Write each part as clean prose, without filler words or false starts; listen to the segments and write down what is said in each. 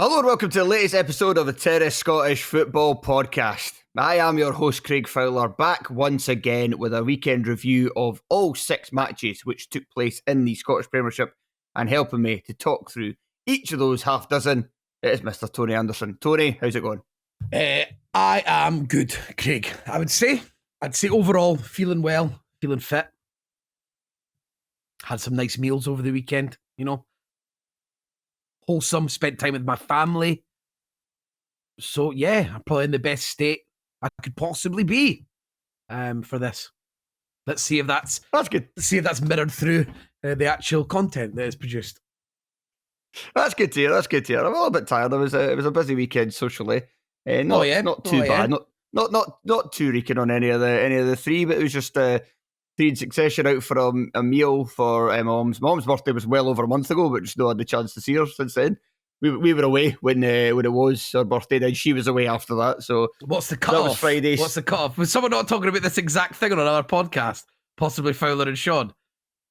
Hello and welcome to the latest episode of the Terrace Scottish Football Podcast. I am your host Craig Fowler, back once again with a weekend review of all 6 matches which took place in the Scottish Premiership, and helping me to talk through each of those half dozen, it is Mr. Tony Anderson. Tony, how's it going? I am good, Craig. I'd say overall feeling well, feeling fit. Had some nice meals over the weekend, wholesome, spent time with my family. So yeah, I'm probably in the best state I could possibly be for this. Let's see if that's good. Let's see if that's mirrored through the actual content that is produced. That's good to hear. I'm a little bit tired. It was a busy weekend socially. Not too bad. Not too reeking on any of the 3, but it was just 3 in succession out for a meal for my mum's. My mum's birthday was well over a month ago, but just not had the chance to see her since then. We were away when it was her birthday, then she was away after that. So what's the cut-off? That was Friday. What's the cut-off? Was someone not talking about this exact thing on another podcast? Possibly Fowler and Sean,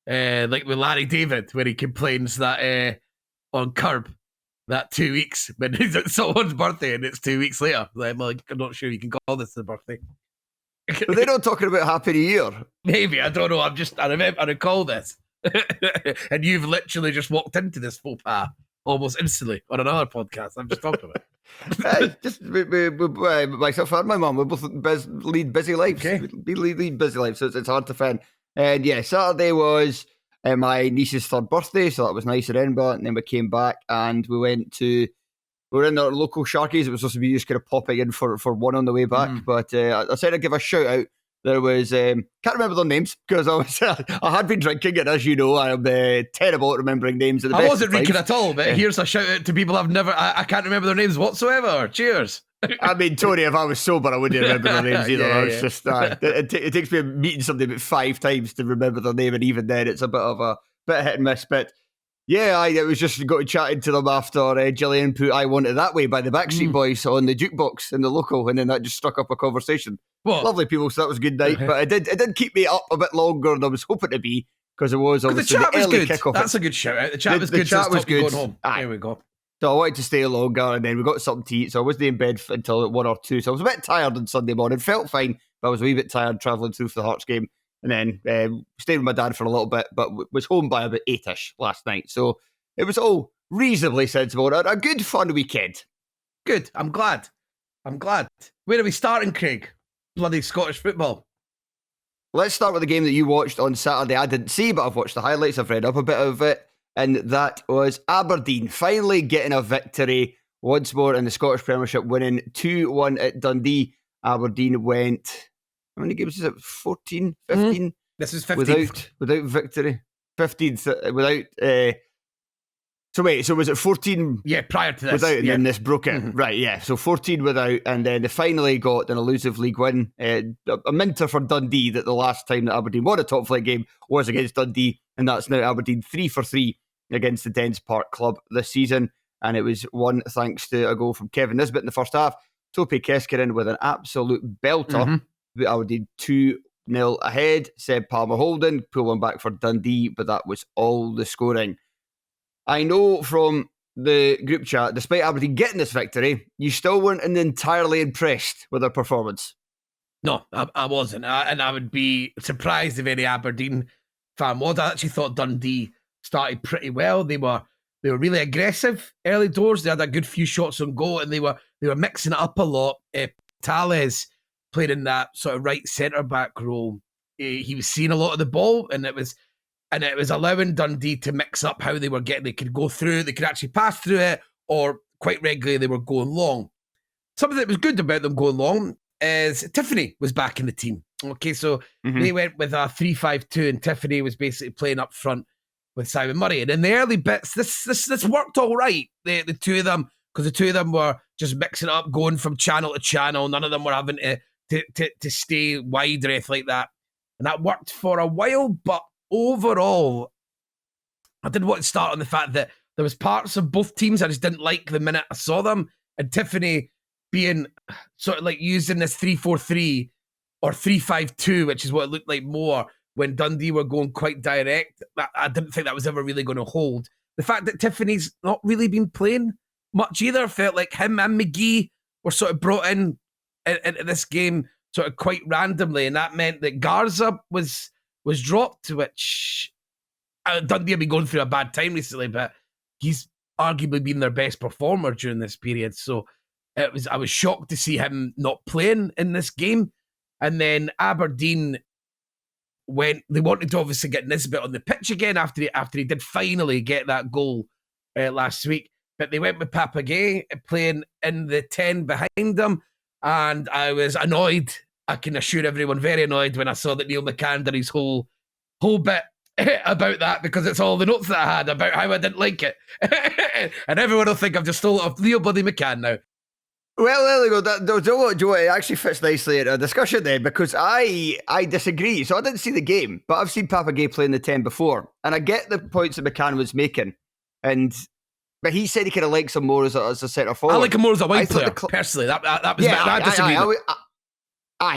like with Larry David, where he complains that on Curb that 2 weeks when it's someone's birthday and it's 2 weeks later. Like, I'm not sure you can call this the birthday. But they're not talking about Happy New Year. Maybe, I don't know. I recall this, and you've literally just walked into this faux pas almost instantly on another podcast I'm just talking about. Just myself and my mum, we both lead busy lives. Okay. We lead busy lives, so it's hard to find. And yeah, Saturday was my niece's 3rd birthday, so that was nice in Edinburgh. And then we came back and we were in our local Sharkies. It was supposed to be just kind of popping in for one on the way back. But I said I'd give a shout out. There was, can't remember their names because I had been drinking, and as you know, I am terrible at remembering names. I wasn't drinking at all, but here's a shout out to people I can't remember their names whatsoever. Cheers. I mean, Tony, if I was sober, I wouldn't remember their names either. Just it takes me meeting somebody about 5 times to remember their name, and even then, it's a bit hit and miss. But yeah, it was just got to chatting to them after Gillian put "I Want It That Way" by the Backstreet Boys on the jukebox in the local, and then that just struck up a conversation. What? Lovely people, so that was a good night. But it did keep me up a bit longer than I was hoping to be, because it was obviously the early kickoff. That's a good shout out. The chat was good. The chat was good. Going home. There we go. So I wanted to stay longer, and then we got something to eat. So I wasn't in bed until 1 or 2. So I was a bit tired on Sunday morning. Felt fine, but I was a wee bit tired travelling through for the Hearts game. And then stayed with my dad for a little bit, but was home by about 8ish last night. So it was all reasonably sensible. A good, fun weekend. Good. I'm glad. Where are we starting, Craig? Bloody Scottish football. Let's start with the game that you watched on Saturday. I didn't see, but I've watched the highlights. I've read up a bit of it. And that was Aberdeen finally getting a victory once more in the Scottish Premiership, winning 2-1 at Dundee. Aberdeen went, how many games is it? 14, 15? This is 15th. Without victory. 15th without... So was it 14? Yeah, prior to this. Without, and then this broke it. Right, yeah. So 14 without, and then they finally got an elusive league win. A minter for Dundee that the last time that Aberdeen won a top flight game was against Dundee, and that's now Aberdeen 3 for 3 against the Dens Park club this season. And it was won thanks to a goal from Kevin Nisbet in the first half. Tope Keskiren with an absolute belter. Aberdeen 2-0 ahead. Seb Palmer Holden pulled one back for Dundee, but that was all the scoring. I know from the group chat, despite Aberdeen getting this victory, you still weren't entirely impressed with their performance. No, I wasn't. And I would be surprised if any Aberdeen fan was. I actually thought Dundee started pretty well. They were really aggressive early doors. They had a good few shots on goal, and they were mixing it up a lot. Tales played in that sort of right centre-back role. He was seeing a lot of the ball, and it was allowing Dundee to mix up how they were getting. They could go through, they could actually pass through it, or quite regularly they were going long. Something that was good about them going long is Tiffany was back in the team. Okay, so they went with a 3-5-2, and Tiffany was basically playing up front with Simon Murray. And in the early bits, this worked all right. The two of them, because the two of them were just mixing it up, going from channel to channel. None of them were having to stay wide or anything like that. And that worked for a while, but overall, I did want to start on the fact that there was parts of both teams I just didn't like the minute I saw them. And Tiffany being sort of like using this 3-4-3 or 3-5-2, which is what it looked like more when Dundee were going quite direct. I didn't think that was ever really going to hold. The fact that Tiffany's not really been playing much either. Felt like him and McGee were sort of brought in into this game sort of quite randomly, and that meant that Garza was dropped, which Dundee have been going through a bad time recently, but he's arguably been their best performer during this period. So I was shocked to see him not playing in this game. And then Aberdeen they wanted to obviously get Nisbet on the pitch again after he did finally get that goal last week. But they went with Papagay playing in the 10 behind them. And I was annoyed. I can assure everyone, very annoyed when I saw that Neil McCann did his whole bit about that, because it's all the notes that I had about how I didn't like it. And everyone will think I've just stole it off Neil Bloody McCann now. Well, there you go. Joe, it actually fits nicely into a discussion there, because I disagree. So I didn't see the game, but I've seen Papagay play in the 10 before. And I get the points that McCann was making. But he said he kind of likes him more as a centre forward. I like him more as a wide player, personally. That was my disagreement. I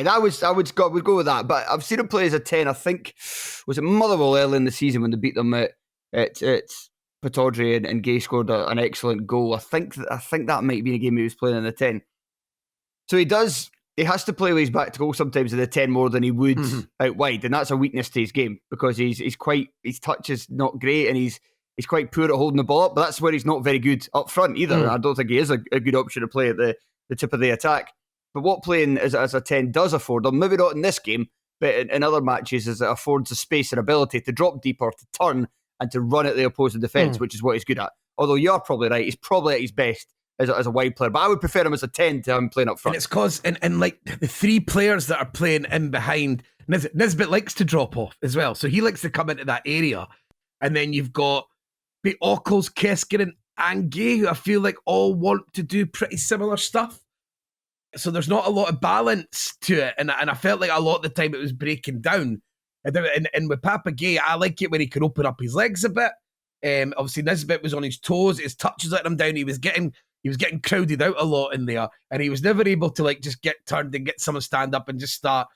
would go with that. But I've seen him play as a 10. I think, was it Motherwell early in the season when they beat them at Pittodrie and Gay scored an excellent goal. I think that might be a game he was playing in the 10. So he has to play with his back to goal sometimes in the 10 more than he would out wide. And that's a weakness to his game, because his touch is not great, and he's quite poor at holding the ball up, but that's where he's not very good up front either. I don't think he is a good option to play at the tip of the attack. But what playing as a 10 does afford him, maybe not in this game, but in other matches, is it affords the space and ability to drop deeper, to turn, and to run at the opposing defence, which is what he's good at. Although you're probably right, he's probably at his best as a wide player. But I would prefer him as a 10 to him playing up front. And it's because, and like the three players that are playing in behind, Nisbet likes to drop off as well. So he likes to come into that area. And then you've got Ockles, Keskinen, and Gay, who I feel like all want to do pretty similar stuff. So there's not a lot of balance to it. And I felt like a lot of the time it was breaking down. And with Papagay, I like it when he can open up his legs a bit. Obviously, Nisbet was on his toes. His touches let him down. He was getting crowded out a lot in there. And he was never able to like just get turned and get someone stand up and just start.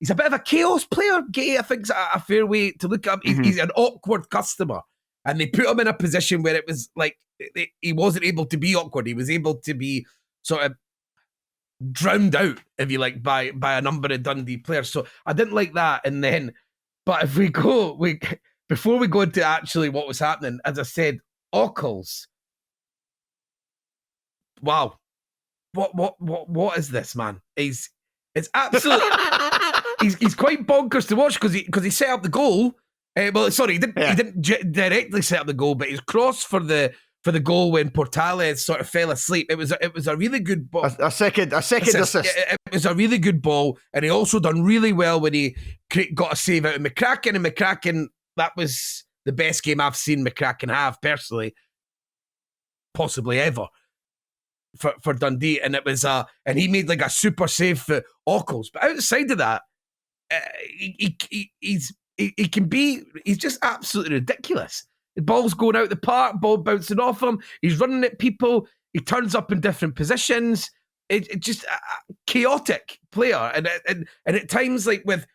He's a bit of a chaos player, Gay, I think is a fair way to look at him. He's an awkward customer. And they put him in a position where it was like he wasn't able to be awkward. He was able to be sort of drowned out, if you like, by a number of Dundee players. So I didn't like that. And then, but if before we go into actually what was happening, as I said, Ockles. Wow. What is this, man? It's absolute. he's quite bonkers to watch because he set up the goal. He didn't directly set up the goal, but his cross for the goal when Portales sort of fell asleep. It was a really good ball. A second assist. It was a really good ball, and he also done really well when he got a save out of McCracken. And McCracken, that was the best game I've seen McCracken have personally, possibly ever, for Dundee. And it was and he made like a super save for Ockles. But outside of that, he's just absolutely ridiculous. The ball's going out the park, ball bouncing off him. He's running at people. He turns up in different positions. It's just a chaotic player. And at times, like with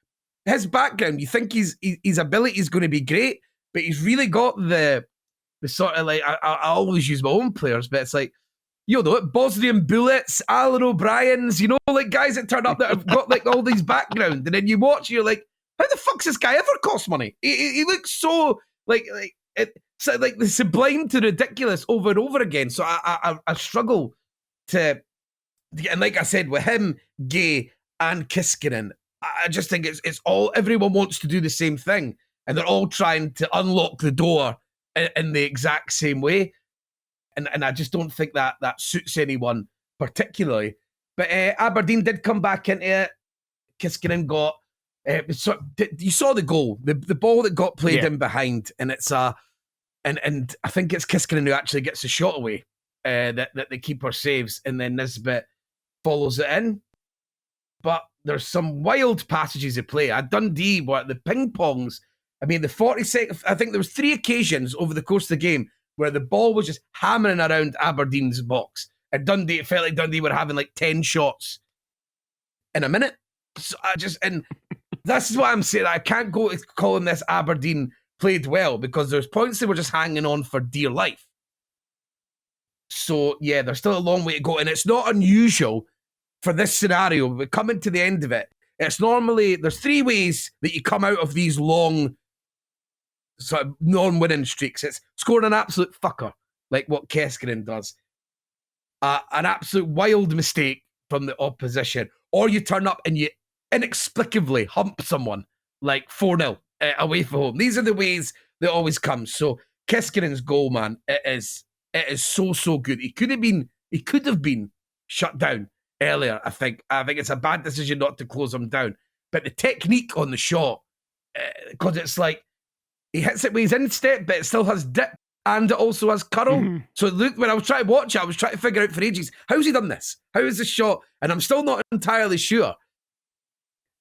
his background, you think his ability is going to be great, but he's really got the sort of like, I always use my own players, but it's like, you know, Bosnian Bullets, Alan O'Brien's, you know, like guys that turn up that have got like all these background. And then you watch, you're like, how the fuck's this guy ever cost money? He looks so like the sublime to ridiculous over and over again. So I struggle to, and like I said, with him, Gay, and Kiskinen, I just think it's all, everyone wants to do the same thing, and they're all trying to unlock the door in the exact same way. And I just don't think that suits anyone particularly. But Aberdeen did come back into it. Kiskinen got. You saw the goal, the ball that got played in behind, and it's and I think it's Kiskinen who actually gets the shot away that the keeper saves, and then Nisbet follows it in. But there's some wild passages of play. At Dundee, where the ping pongs, I mean, the 40-second, I think there was 3 occasions over the course of the game where the ball was just hammering around Aberdeen's box. At Dundee, it felt like Dundee were having like 10 shots in a minute. So and this is what I'm saying. I can't go calling this Aberdeen played well, because there's points they were just hanging on for dear life. So, yeah, there's still a long way to go. And it's not unusual for this scenario. We're coming to the end of it. It's normally, there's 3 ways that you come out of these long sort of non-winning streaks. It's scoring an absolute fucker, like what Keskinen does. An absolute wild mistake from the opposition. Or you turn up and you inexplicably hump someone, like 4-0 away from home. These are the ways that always come. So Keskinen's goal, man, it is so good. He could have been shut down earlier, I think. I think it's a bad decision not to close him down. But the technique on the shot, because it's like he hits it with his instep, but it still has dip and it also has curl. Mm-hmm. So look, when I was trying to watch it, I was trying to figure out for ages, how's he done this? How is this shot? And I'm still not entirely sure.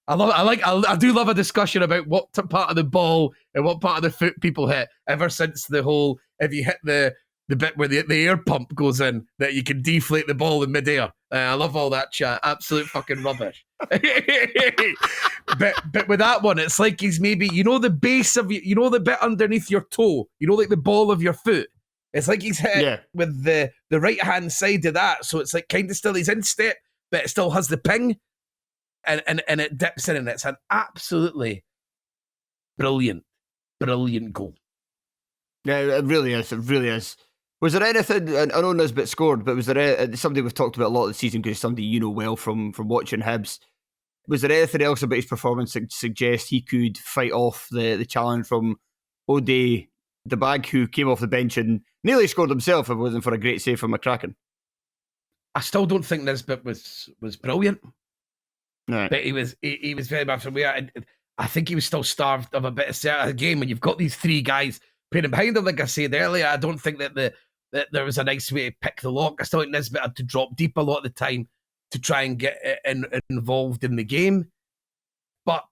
I do love a discussion about what part of the ball and what part of the foot people hit ever since the whole, if you hit the bit where the air pump goes in, that you can deflate the ball in midair. I love all that chat. Absolute fucking rubbish. but with that one, it's like he's maybe, the base of, the bit underneath your toe, like the ball of your foot. It's like he's hit with the right-hand side of that. So it's like kind of still he's in step, but it still has the ping. And it dips in, and it's an absolutely brilliant goal. Yeah, it really is. It really is. Was there anything, I know Nisbet scored, but was there somebody we've talked about a lot this season because somebody you know well from watching Hibs, was there anything else about his performance that suggests he could fight off the challenge from Ode the Bag, who came off the bench and nearly scored himself if it wasn't for a great save from McCracken? I still don't think Nisbet was brilliant. Right. But he was very bad from where I think he was still starved of a bit of set a game when you've got these 3 guys playing behind him. Like I said earlier, I don't think that there was a nice way to pick the lock. I still think Nisbet had to drop deep a lot of the time to try and get involved in the game. But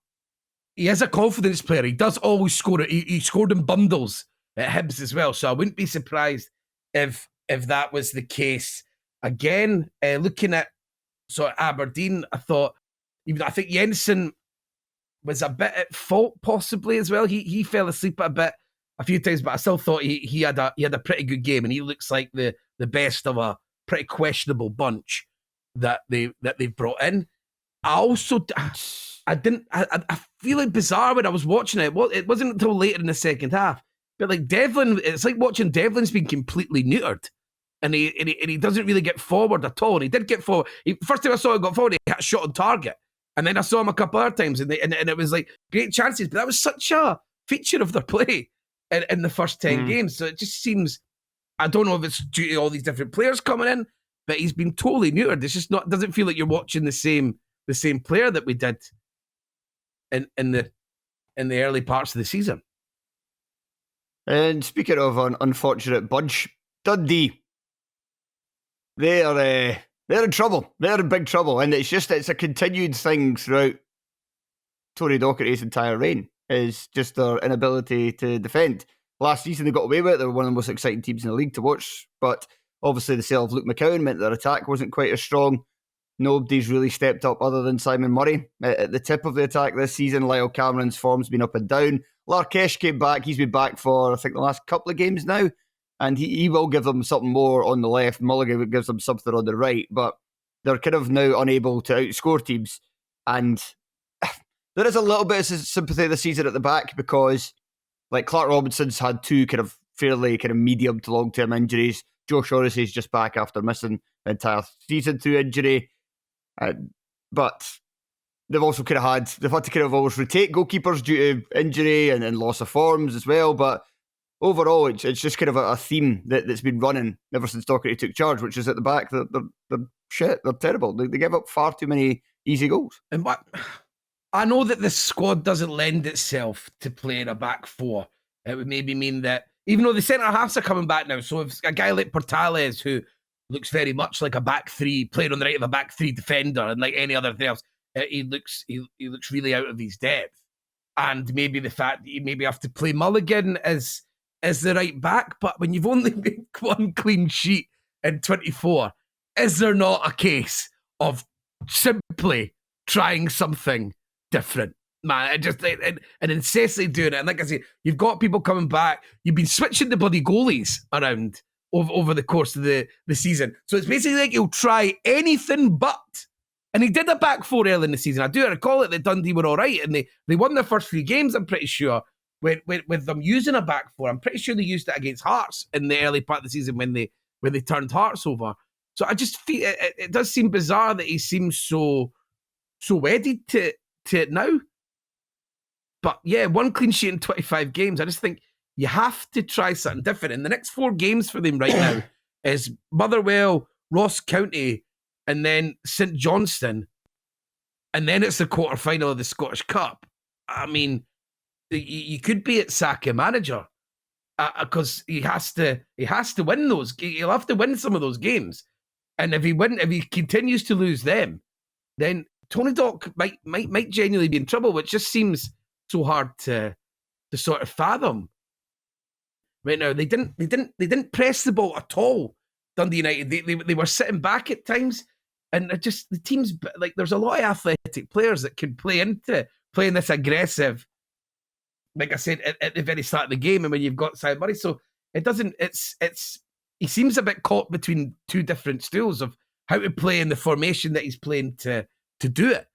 he is a confidence player. He does always score it. He scored in bundles at Hibs as well. So I wouldn't be surprised if that was the case. Again, looking at Aberdeen, I think Jensen was a bit at fault possibly as well. He fell asleep a few times, but I still thought he had a pretty good game, and he looks like the best of a pretty questionable bunch that they've brought in. I feel like bizarre when I was watching it. Well, it wasn't until later in the second half, but like Devlin, it's like watching Devlin's been completely neutered. And he doesn't really get forward at all. And he did get forward. First time I saw him got forward, he had a shot on target. And then I saw him a couple other times, and it was like great chances. But that was such a feature of their play in the first 10 games. So it just seems, I don't know if it's due to all these different players coming in, but he's been totally neutered. It's just not, doesn't feel like you're watching the same player that we did in the early parts of the season. And speaking of an unfortunate bunch, Dundee. They're in trouble. They're in big trouble. And it's a continued thing throughout Tony Docherty's entire reign, is just their inability to defend. Last season they got away with it. They were one of the most exciting teams in the league to watch. But obviously the sale of Luke McCowan meant their attack wasn't quite as strong. Nobody's really stepped up other than Simon Murray. At the tip of the attack this season, Lyle Cameron's form's been up and down. Larkesh came back. He's been back for, I think, the last couple of games now. And he will give them something more on the left. Mulligan gives them something on the right. But they're kind of now unable to outscore teams. And there is a little bit of sympathy this season at the back because, like, Clark Robinson's had 2 kind of fairly kind of medium to long-term injuries. Josh Orris's just back after missing the entire season through injury. But they've also had to kind of always rotate goalkeepers due to injury and loss of forms as well. But overall, it's just kind of a theme that's been running ever since Docherty took charge, which is at the back. They're shit. They're terrible. They give up far too many easy goals. And what I know that this squad doesn't lend itself to playing a back 4. It would maybe mean that even though the centre halves are coming back now, so if a guy like Portales, who looks very much like a back 3, playing on the right of a back 3 defender, and like any other thing else, he looks really out of his depth. And maybe the fact that you maybe have to play Mulligan as the right back, but when you've only made 1 clean sheet in 24, is there not a case of simply trying something different? Man, and incessantly doing it. And like I say, you've got people coming back. You've been switching the bloody goalies around over the course of the season. So it's basically like he'll try anything but. And he did a back four early in the season. I do recall it that Dundee were all right, and they won their first few games, I'm pretty sure, with them using a back four. I'm pretty sure they used it against Hearts in the early part of the season when they turned Hearts over. So I just feel it does seem bizarre that he seems so wedded to it now. But yeah, 1 clean sheet in 25 games. I just think you have to try something different. And the next 4 games for them right now is Motherwell, Ross County, and then St Johnstone. And then it's the quarter-final of the Scottish Cup. I mean, you could be at sack a manager because he has to win those. He'll have to win some of those games. And if he continues to lose them, then Tony Dock might genuinely be in trouble, which just seems so hard to sort of fathom. Right now, they didn't press the ball at all. Dundee United, they were sitting back at times, and just the team's like there's a lot of athletic players that could play into playing this aggressive. Like I said at the very start of the game, and when you've got Simon Murray, so it doesn't. He seems a bit caught between 2 different stools of how to play in the formation that he's playing to do it.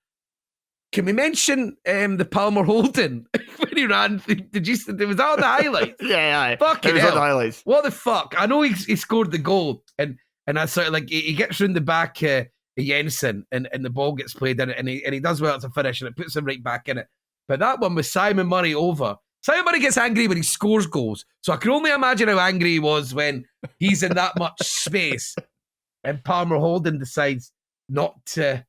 Can we mention the Palmer holding when he ran? Was that on the highlights? Yeah. Fucking it was hell. on the highlights. What the fuck? I know he scored the goal, and I sort of like he gets round the back of Jensen, and the ball gets played in it, and he does well to finish, and it puts him right back in it. But that one with Simon Murray over. Simon Murray gets angry when he scores goals, so I can only imagine how angry he was when he's in that much space, and Palmer Holden decides not to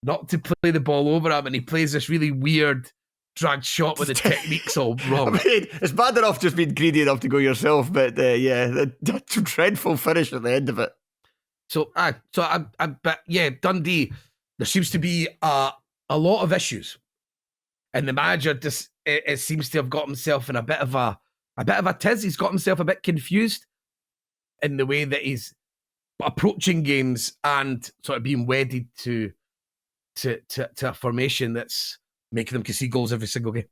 play the ball over him, and he plays this really weird drag shot with the technique's all wrong. I mean, it's bad enough just being greedy enough to go yourself, but the dreadful finish at the end of it. But yeah, Dundee, there seems to be a lot of issues, and the manager just it seems to have got himself in a bit of a tiz. He's got himself a bit confused in the way that he's approaching games and sort of being wedded to a formation that's making them concede goals every single game.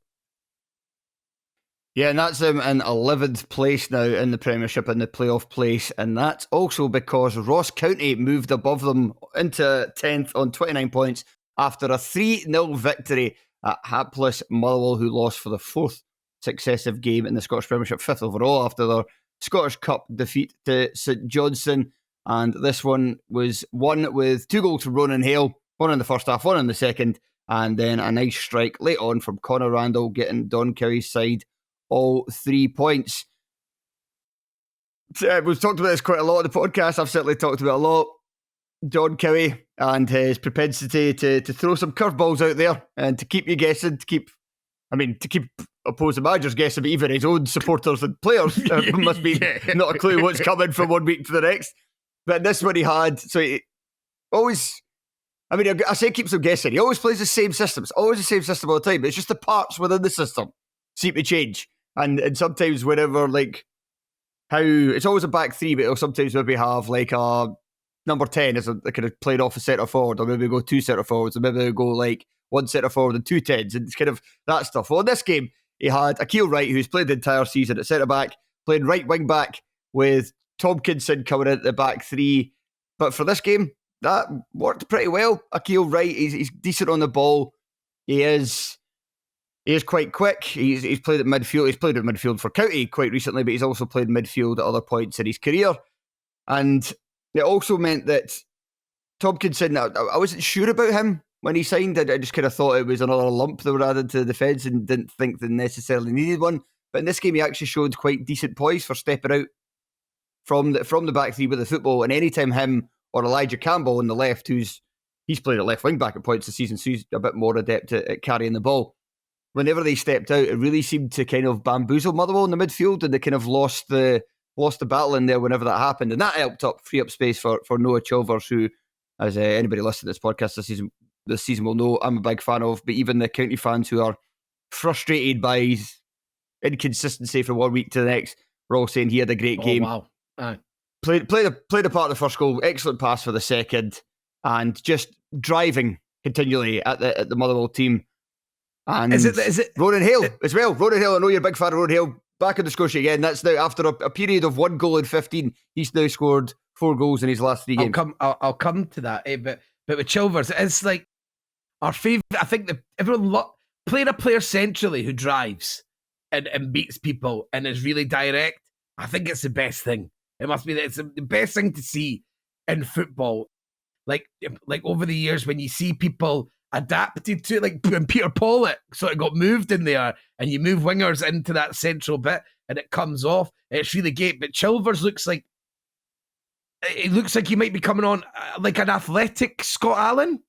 Yeah, and that's them in 11th place now in the Premiership in the playoff place, and that's also because Ross County moved above them into 10th on 29 points after a 3-0 victory at hapless Motherwell, who lost for the 4th successive game in the Scottish Premiership, 5th overall after their Scottish Cup defeat to St Johnstone. And this one was won with 2 goals from Ronan Hale, 1 in the first half, 1 in the second, and then a nice strike late on from Conor Randall, getting Don Cowie's side all 3 points. We've talked about this quite a lot on the podcast. I've certainly talked about it a lot. Don Cowie and his propensity to throw some curveballs out there and to keep you guessing, to keep opposing managers guessing, but even his own supporters and players must be not a clue what's coming from one week to the next. But this one he had, so he always... I mean, I say keeps them guessing. He always plays the same system. It's always the same system all the time. But it's just the parts within the system seem to change. And sometimes whenever, like, how... It's always a back 3, but it'll sometimes maybe have, like, a number 10 as a kind of played off a centre forward, or maybe go 2 centre forwards, or maybe they'll go, like, 1 centre forward and 2 10s, and it's kind of that stuff. Well, in this game, he had Akil Wright, who's played the entire season at centre back, playing right wing back with Tompkinson coming in at the back 3. But for this game, that worked pretty well. Akil Wright, he's decent on the ball. He is quite quick. He's played at midfield. He's played at midfield for County quite recently, but he's also played midfield at other points in his career. And it also meant that Tompkinson, I wasn't sure about him when he signed. I just kind of thought it was another lump they were adding to the defence and didn't think they necessarily needed one. But in this game, he actually showed quite decent poise for stepping out from the back 3 with the football. And anytime him or Elijah Campbell on the left, he's played at left wing back at points this season, so he's a bit more adept at carrying the ball. Whenever they stepped out, it really seemed to kind of bamboozle Motherwell in the midfield, and they kind of lost the battle in there whenever that happened. And that helped free up space for Noah Chilvers, who, as anybody listening to this podcast this season will know, I'm a big fan of. But even the County fans who are frustrated by his inconsistency from 1 week to the next, we're all saying he had a great game. Wow. Played a part of the first goal, excellent pass for the second, and just driving continually at the Motherwell team. And is it Ronan Hale as well? Ronan Hale, I know you're a big fan of Ronan Hale. back on the score sheet again. That's now after a period of 1 goal in 15. He's now scored 4 goals in his last 3 games. I'll come to that. But with Chilvers, it's like our favourite. I think that everyone playing a player centrally who drives and beats people and is really direct. I think it's the best thing. It must be that it's the best thing to see in football. Like over the years when you see people adapted to it, like when Peter Pollock sort of got moved in there and you move wingers into that central bit and it comes off, it's really great. But Chilvers looks like he might be coming on like an athletic Scott Allen.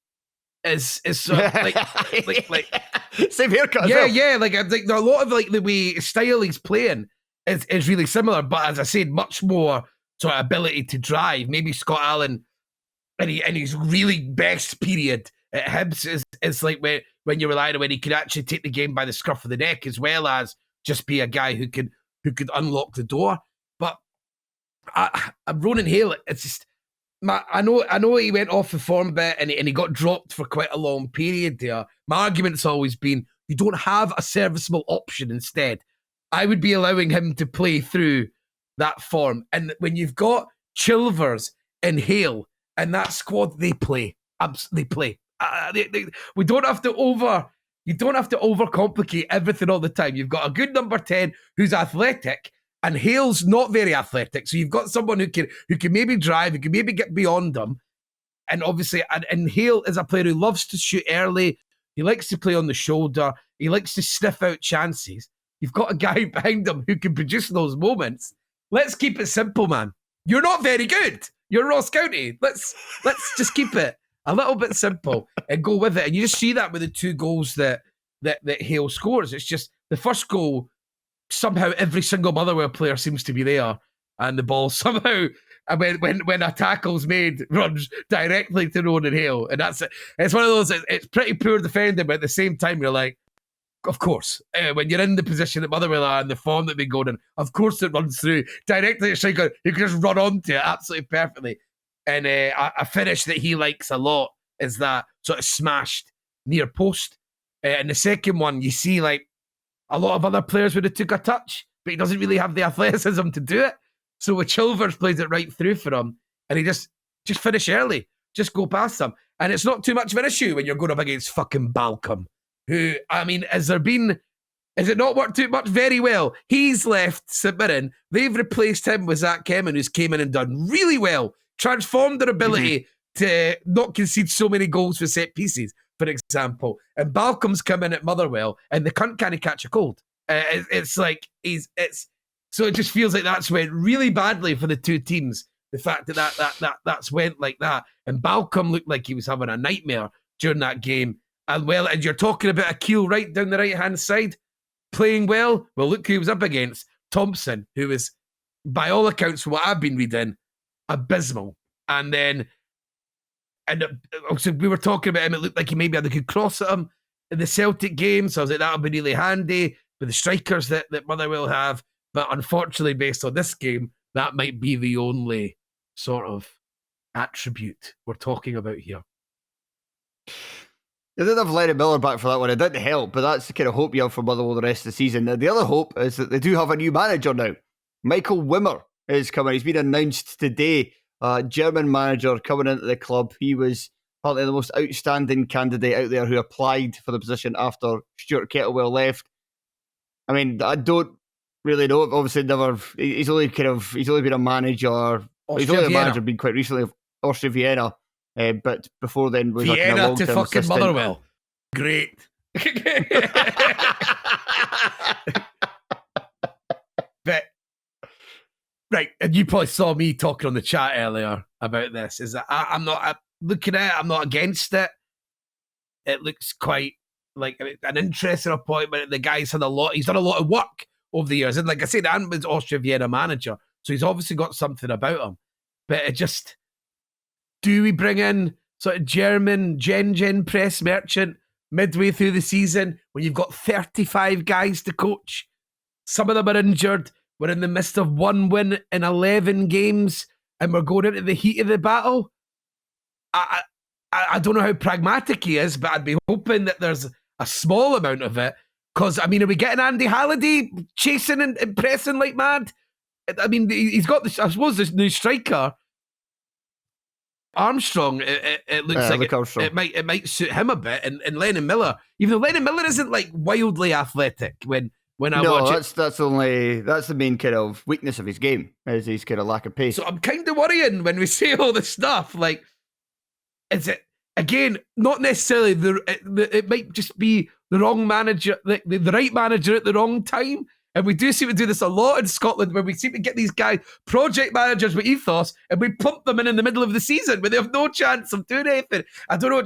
Is sort of like same haircut. Yeah. Like a lot of like the way style he's playing is really similar, but as I said, much more sort of ability to drive. Maybe Scott Allen and his really best period at Hibs is like when you're relying on when he could actually take the game by the scruff of the neck, as well as just be a guy who could unlock the door. But Ronan Hale, it's just. I know he went off the form bit and he got dropped for quite a long period there. My argument's always been, you don't have a serviceable option instead. I would be allowing him to play through that form. And when you've got Chilvers and Hale and that squad, they play. They play. We don't have to you don't have to overcomplicate everything all the time. You've got a good number 10 who's athletic, and Hale's not very athletic. So you've got someone who can maybe drive, who can maybe get beyond them. And obviously, and Hale is a player who loves to shoot early. He likes to play on the shoulder. He likes to sniff out chances. You've got a guy behind him who can produce those moments. Let's keep it simple, man. You're not very good. You're Ross County. Let's just keep it a little bit simple and go with it. And you just see that with the 2 goals that Hale scores. It's just the first goal, somehow every single Motherwell player seems to be there, and the ball somehow, when a tackle's made, runs directly to Ronan Hale, and that's it. It's one of those. It's pretty poor defending, but at the same time, you're like, of course, when you're in the position that Motherwell are and the form that they've gone in, of course it runs through directly to striker. You can just run onto it absolutely perfectly. And a finish that he likes a lot is that sort of smashed near post. And the second one, you see like a lot of other players would have took a touch, but he doesn't really have the athleticism to do it. So with Chilvers plays it right through for him, and he just finish early, just go past them. And it's not too much of an issue when you're going up against fucking Balcom, who, I mean, has it not worked too much? Very well. He's left St Mirren. They've replaced him with Zach Kemen, who's came in and done really well, transformed their ability to not concede so many goals for set pieces, for example. And Balcom's come in at Motherwell, and the cunt can't catch a cold. It's like so it just feels like that's went really badly for the 2 teams. The fact that's went like that, and Balcom looked like he was having a nightmare during that game. And you're talking about a Keel right down the right hand side playing well. Well, look who he was up against, Thompson, who is, by all accounts, from what I've been reading, abysmal. And also we were talking about him. It looked like he maybe had a good cross at him in the Celtic game. So I was like, that'll be really handy with the strikers that Motherwell have. But unfortunately, based on this game, that might be the only sort of attribute we're talking about here. They did have Lenny Miller back for that one. It didn't help, but that's the kind of hope you have for Motherwell the rest of the season. Now, the other hope is that they do have a new manager now. Michael Wimmer is coming. He's been announced today. German manager coming into the club. He was probably the most outstanding candidate out there who applied for the position after Stuart Kettlewell left. I mean, I don't really know. Obviously, he's only been a manager. He's only a manager been quite recently of Austria Vienna. But before then, was Vienna a kind of long-term to fucking assistant. Motherwell. Great. But right, and you probably saw me talking on the chat earlier about this. Is that I'm not looking at it. I'm not against it. It looks quite like an interesting appointment. The guy's had he's done a lot of work over the years, and like I said, Ant was Austria Vienna manager, so he's obviously got something about him. But it just. Do we bring in sort of German gen press merchant midway through the season when you've got 35 guys to coach? Some of them are injured. We're in the midst of 1 win in 11 games and we're going into the heat of the battle. I don't know how pragmatic he is, but I'd be hoping that there's a small amount of it Because, I mean, are we getting Andy Halliday chasing and pressing like mad? I mean, he's got this, I suppose, this new striker, Armstrong. It looks like it might suit him a bit. And Lennon Miller, even though Lennon Miller isn't like wildly athletic when I watch it. That's the main kind of weakness of his game, is his kind of lack of pace. So I'm kind of worrying when we say all this stuff. Like, is it, again, not necessarily, it might just be the wrong manager, the right manager at the wrong time. And we do seem to do this a lot in Scotland, where we seem to get these guys, project managers with ethos, and we plump them in the middle of the season where they have no chance of doing anything. I don't know,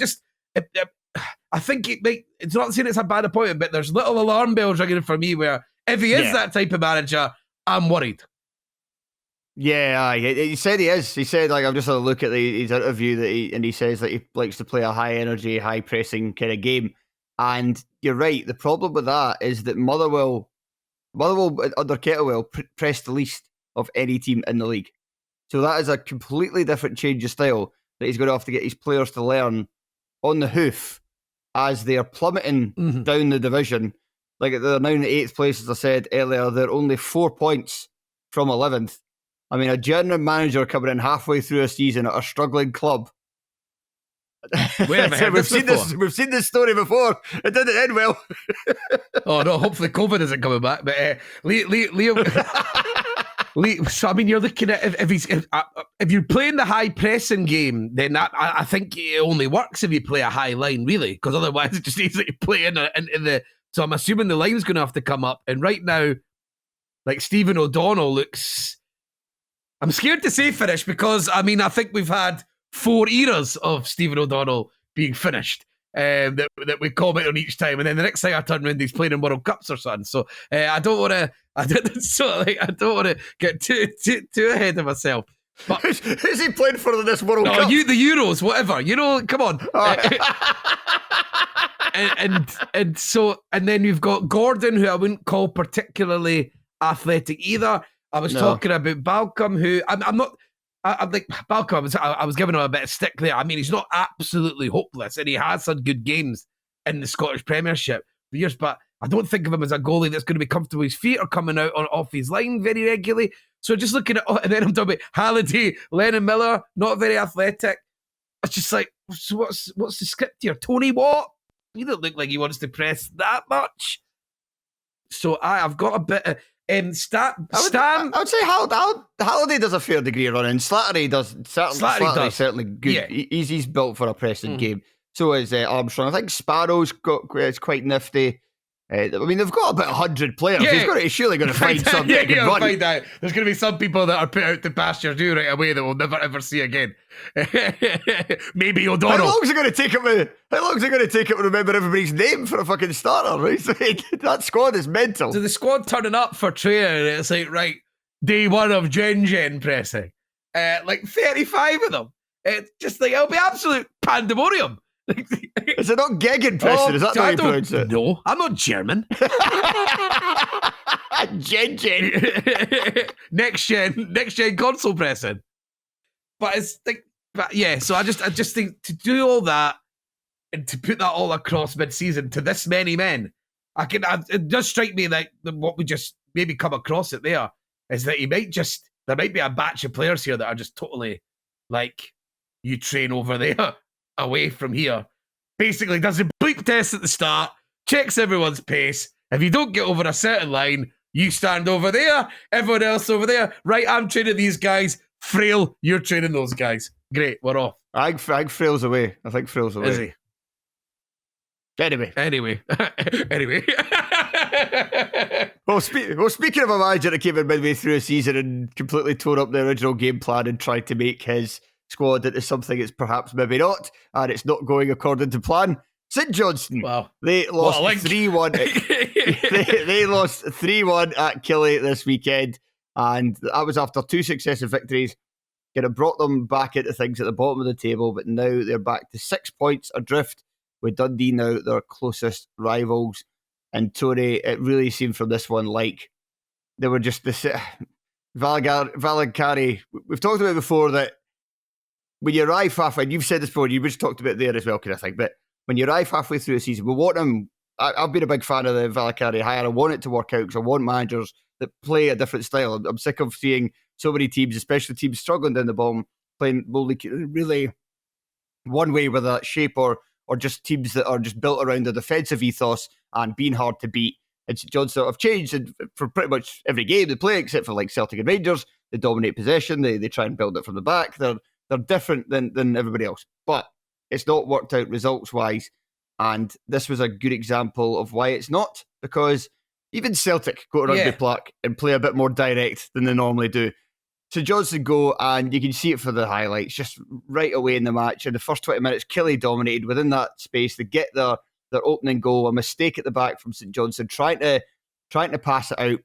I think it's not saying it's a bad appointment, but there's little alarm bells ringing for me where if he is that type of manager, I'm worried. Yeah, he said he is. He said, like, I've just had a look at his interview and he says that he likes to play a high energy, high pressing kind of game. And you're right. The problem with that is that Motherwell under Kettlewell pressed the least of any team in the league. So that is a completely different change of style that he's going to have to get his players to learn on the hoof as they are plummeting down the division. Like, they're now in the 8th place, as I said earlier. They're only 4 points from 11th. I mean, a general manager coming in halfway through a season at a struggling club. We've seen this story before. It didn't end well. Oh no! Hopefully, COVID isn't coming back. But Leo, so I mean, you're looking at if you're playing the high pressing game, then I think it only works if you play a high line, really, because otherwise it just needs that you play in the. So I'm assuming the line's going to have to come up. And right now, like, Stephen O'Donnell looks. I'm scared to say finish because, I mean, I think we've had 4 eras of Stephen O'Donnell being finished that we comment on each time, and then the next time I turn around, he's playing in World Cups or something. So I don't want to get too ahead of myself. But who's he playing for this World Cup? The Euros, whatever. Come on. And then you've got Gordon, who I wouldn't call particularly athletic either. I was talking about Balcom, who I'm not. I'm like Balcom. I was giving him a bit of stick there. I mean, he's not absolutely hopeless, and he has had good games in the Scottish Premiership for years. But I don't think of him as a goalie that's going to be comfortable with his feet or coming out off his line very regularly. So just looking at, and then I'm talking about Halliday, Lennon Miller, not very athletic. It's just like, so what's the script here? Tony Watt? He doesn't look like he wants to press that much. So I've got a bit of. I would say Halliday does a fair degree of running. Slattery does. Slattery's certainly good. Yeah. He's built for a pressing game. So is Armstrong. I think Sparrow's is quite nifty. I mean, they've got about 100 players. Yeah. He's surely going to find some that can run. Find out. There's going to be some people that are put out to pasture right away that we'll never ever see again. Maybe O'Donnell. How long is it going to take him to remember everybody's name for a fucking starter? Right? That squad is mental. So the squad turning up for training, and it's like, right, day one of Gen pressing. Like 35 of them. It's just like, it'll be absolute pandemonium. Is it not Gegenpressing? Is that how you pronounce it? No, I'm not German. Gen. Next gen console pressing. But it's like, so I just think to do all that and to put that all across mid-season to this many men, it does strike me like what we just maybe come across it there is that there might be a batch of players here that are just totally like, you train over there. Away from here, basically does a bleep test at the start, checks everyone's pace. If you don't get over a certain line, you stand over there, everyone else over there. Right, I'm training these guys. Frail, you're training those guys. Great, we're off. I think Frail's away. Is he? Anyway. Well, speaking of a manager that came in midway through a season and completely tore up the original game plan and tried to make his squad into something it's perhaps maybe not, and it's not going according to plan. St Johnstone, they lost 3-1. They lost 3-1 at Killie this weekend, and that was after 2 successive victories. Kind of brought them back into things at the bottom of the table, but now they're back to 6 points adrift, with Dundee now their closest rivals. And Tony, it really seemed from this one like they were just this Valacari. We've talked about it before that when you arrive halfway, and you've said this before, you just talked about it there as well, kind of thing, but when you arrive halfway through a season, we want them I've been a big fan of the Valkyrie hire. I want it to work out because I want managers that play a different style. I'm sick of seeing so many teams, especially teams struggling down the bottom, playing really one way, whether that's shape or just teams that are just built around a defensive ethos and being hard to beat. And St Johnstone have changed for pretty much every game they play, except for like Celtic and Rangers. They dominate possession. They try and build it from the back. They're different than everybody else. But it's not worked out results-wise. And this was a good example of why it's not, because even Celtic go to Rugby Park and play a bit more direct than they normally do. So Johnson go, and you can see it for the highlights, just right away in the match. In the first 20 minutes, Killie dominated within that space. They get their opening goal, a mistake at the back from St Johnstone, trying to pass it out.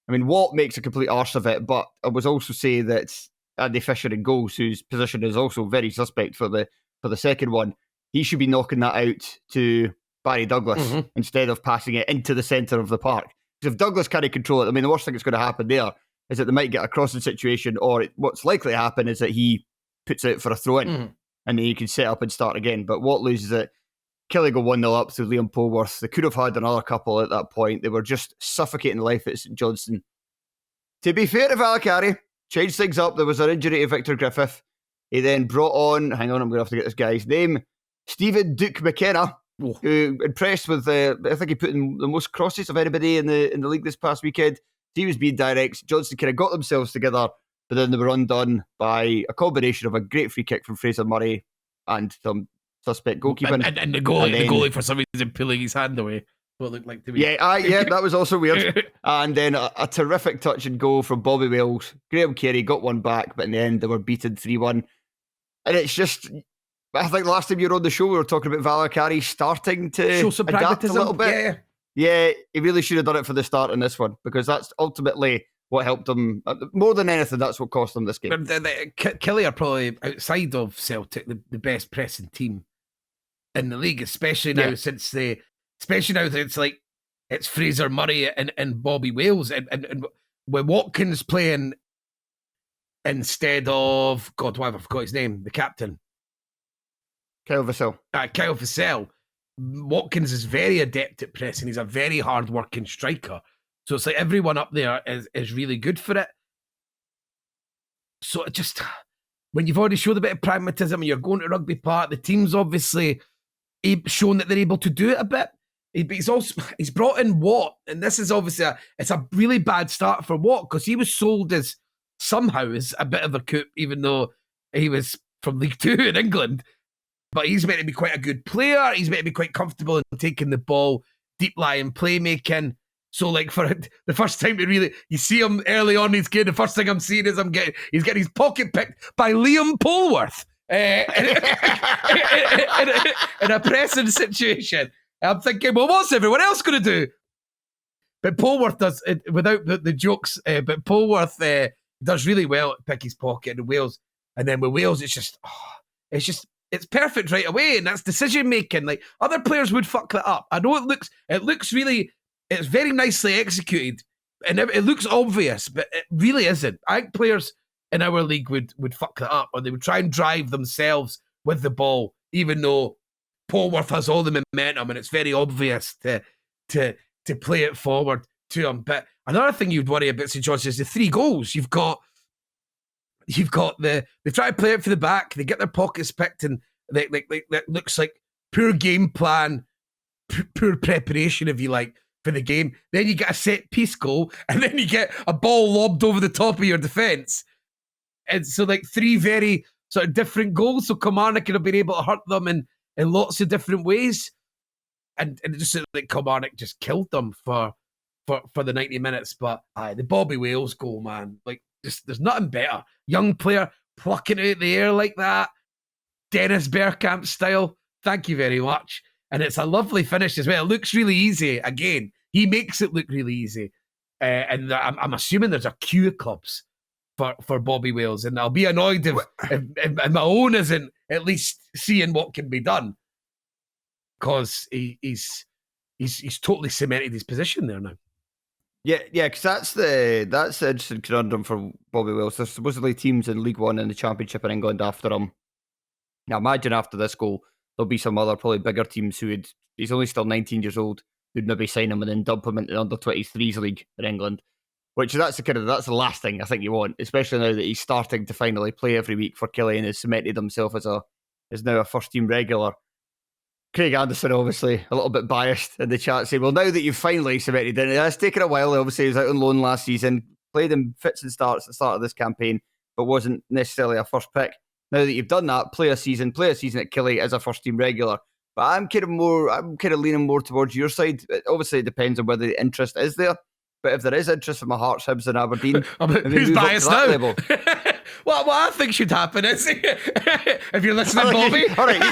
I mean, Watt makes a complete arse of it, but I was also say that Andy Fisher in goals, whose position is also very suspect for the second one, he should be knocking that out to Barry Douglas instead of passing it into the centre of the park. Because if Douglas can't control it, I mean, the worst thing that's going to happen there is that they might get a crossing situation, or what's likely to happen is that he puts it for a throw-in, and then you can set up and start again. But Watt loses it. Killie go 1-0 up through Liam Polworth. They could have had another couple at that point. They were just suffocating life at St Johnstone. To be fair to Valkyrie, changed things up. There was an injury to Victor Griffith. He then brought on, hang on, I'm going to have to get this guy's name, Stephen Duke McKenna, who impressed with, I think he put in the most crosses of anybody in the league this past weekend. He was being direct. Johnstone kind of got themselves together, but then they were undone by a combination of a great free kick from Fraser Murray and some suspect goalkeeping. And the goalie for some reason pulling his hand away. What it looked like to me. Yeah, that was also weird. And then a terrific touch and goal from Bobby Wales. Graham Carey got one back, but in the end they were beaten 3-1. And it's just, I think last time you were on the show, we were talking about Valkyrie starting to show some adapt a little bit. Yeah, he really should have done it for the start in this one, because that's ultimately what helped them. More than anything, that's what cost them this game. Killie are probably, outside of Celtic, the best pressing team in the league, especially now that it's like it's Fraser Murray and Bobby Wales, and when Watkins playing instead of I forgot his name, the captain, Kyle Vassell. Watkins is very adept at pressing. He's a very hard working striker, so it's like everyone up there is really good for it. So it just, when you've already showed a bit of pragmatism and you're going to Rugby Park, the team's obviously shown that they're able to do it a bit. He's brought in Watt, and this is obviously it's a really bad start for Watt, because he was sold as a bit of a coup, even though he was from League Two in England. But he's meant to be quite a good player. He's meant to be quite comfortable in taking the ball, deep lying playmaking. So, like, for the first time you see him early on in his game, the first thing I'm seeing is he's getting his pocket picked by Liam Polworth in a pressing situation. I'm thinking, well, what's everyone else going to do? But Polworth does, without the jokes, but Polworth does really well at pick his pocket in Wales. And then with Wales, it's perfect right away, and that's decision making. Like, other players would fuck that up. I know it looks really, it's very nicely executed, and it looks obvious, but it really isn't. I think players in our league would fuck that up, or they would try and drive themselves with the ball, even though Polworth has all the momentum, and it's very obvious to play it forward to him. But another thing you'd worry about St Johnstone is the 3 goals. You've got they try to play it for the back, they get their pockets picked, and that looks like poor game plan, poor preparation, if you like, for the game. Then you get a set piece goal, and then you get a ball lobbed over the top of your defence. And so, like, 3 very sort of different goals. So Kilmarnock could have been able to hurt them in lots of different ways. And it just like Kilmarnock just killed them for the 90 minutes. But the Bobby Wales goal, man, like, just there's nothing better. Young player plucking it out the air like that, Dennis Bergkamp style. Thank you very much. And it's a lovely finish as well. It looks really easy. Again, he makes it look really easy. And I'm assuming there's a queue of clubs for Bobby Wales, and I'll be annoyed if my own isn't at least seeing what can be done, because he's totally cemented his position there now. Yeah, because that's the interesting conundrum for Bobby Wales. There's supposedly teams in League One and the Championship in England after him. Now, imagine after this goal, there'll be some other probably bigger teams he's only still 19 years old, who'd maybe sign him and then dump him into the under-23s league in England. Which that's the last thing I think you want, especially now that he's starting to finally play every week for Killie and has cemented himself as now a first team regular. Craig Anderson, obviously, a little bit biased in the chat, saying, well, now that you've finally cemented it, it's taken a while. Obviously, he was out on loan last season, played in fits and starts at the start of this campaign, but wasn't necessarily a first pick. Now that you've done that, play a season at Killie as a first team regular. But I'm kind of leaning more towards your side. Obviously, it depends on whether the interest is there. But if there is interest in my Hearts, Hibs and Aberdeen, who's biased now? What I think should happen is, if you're listening, Bobby. All right.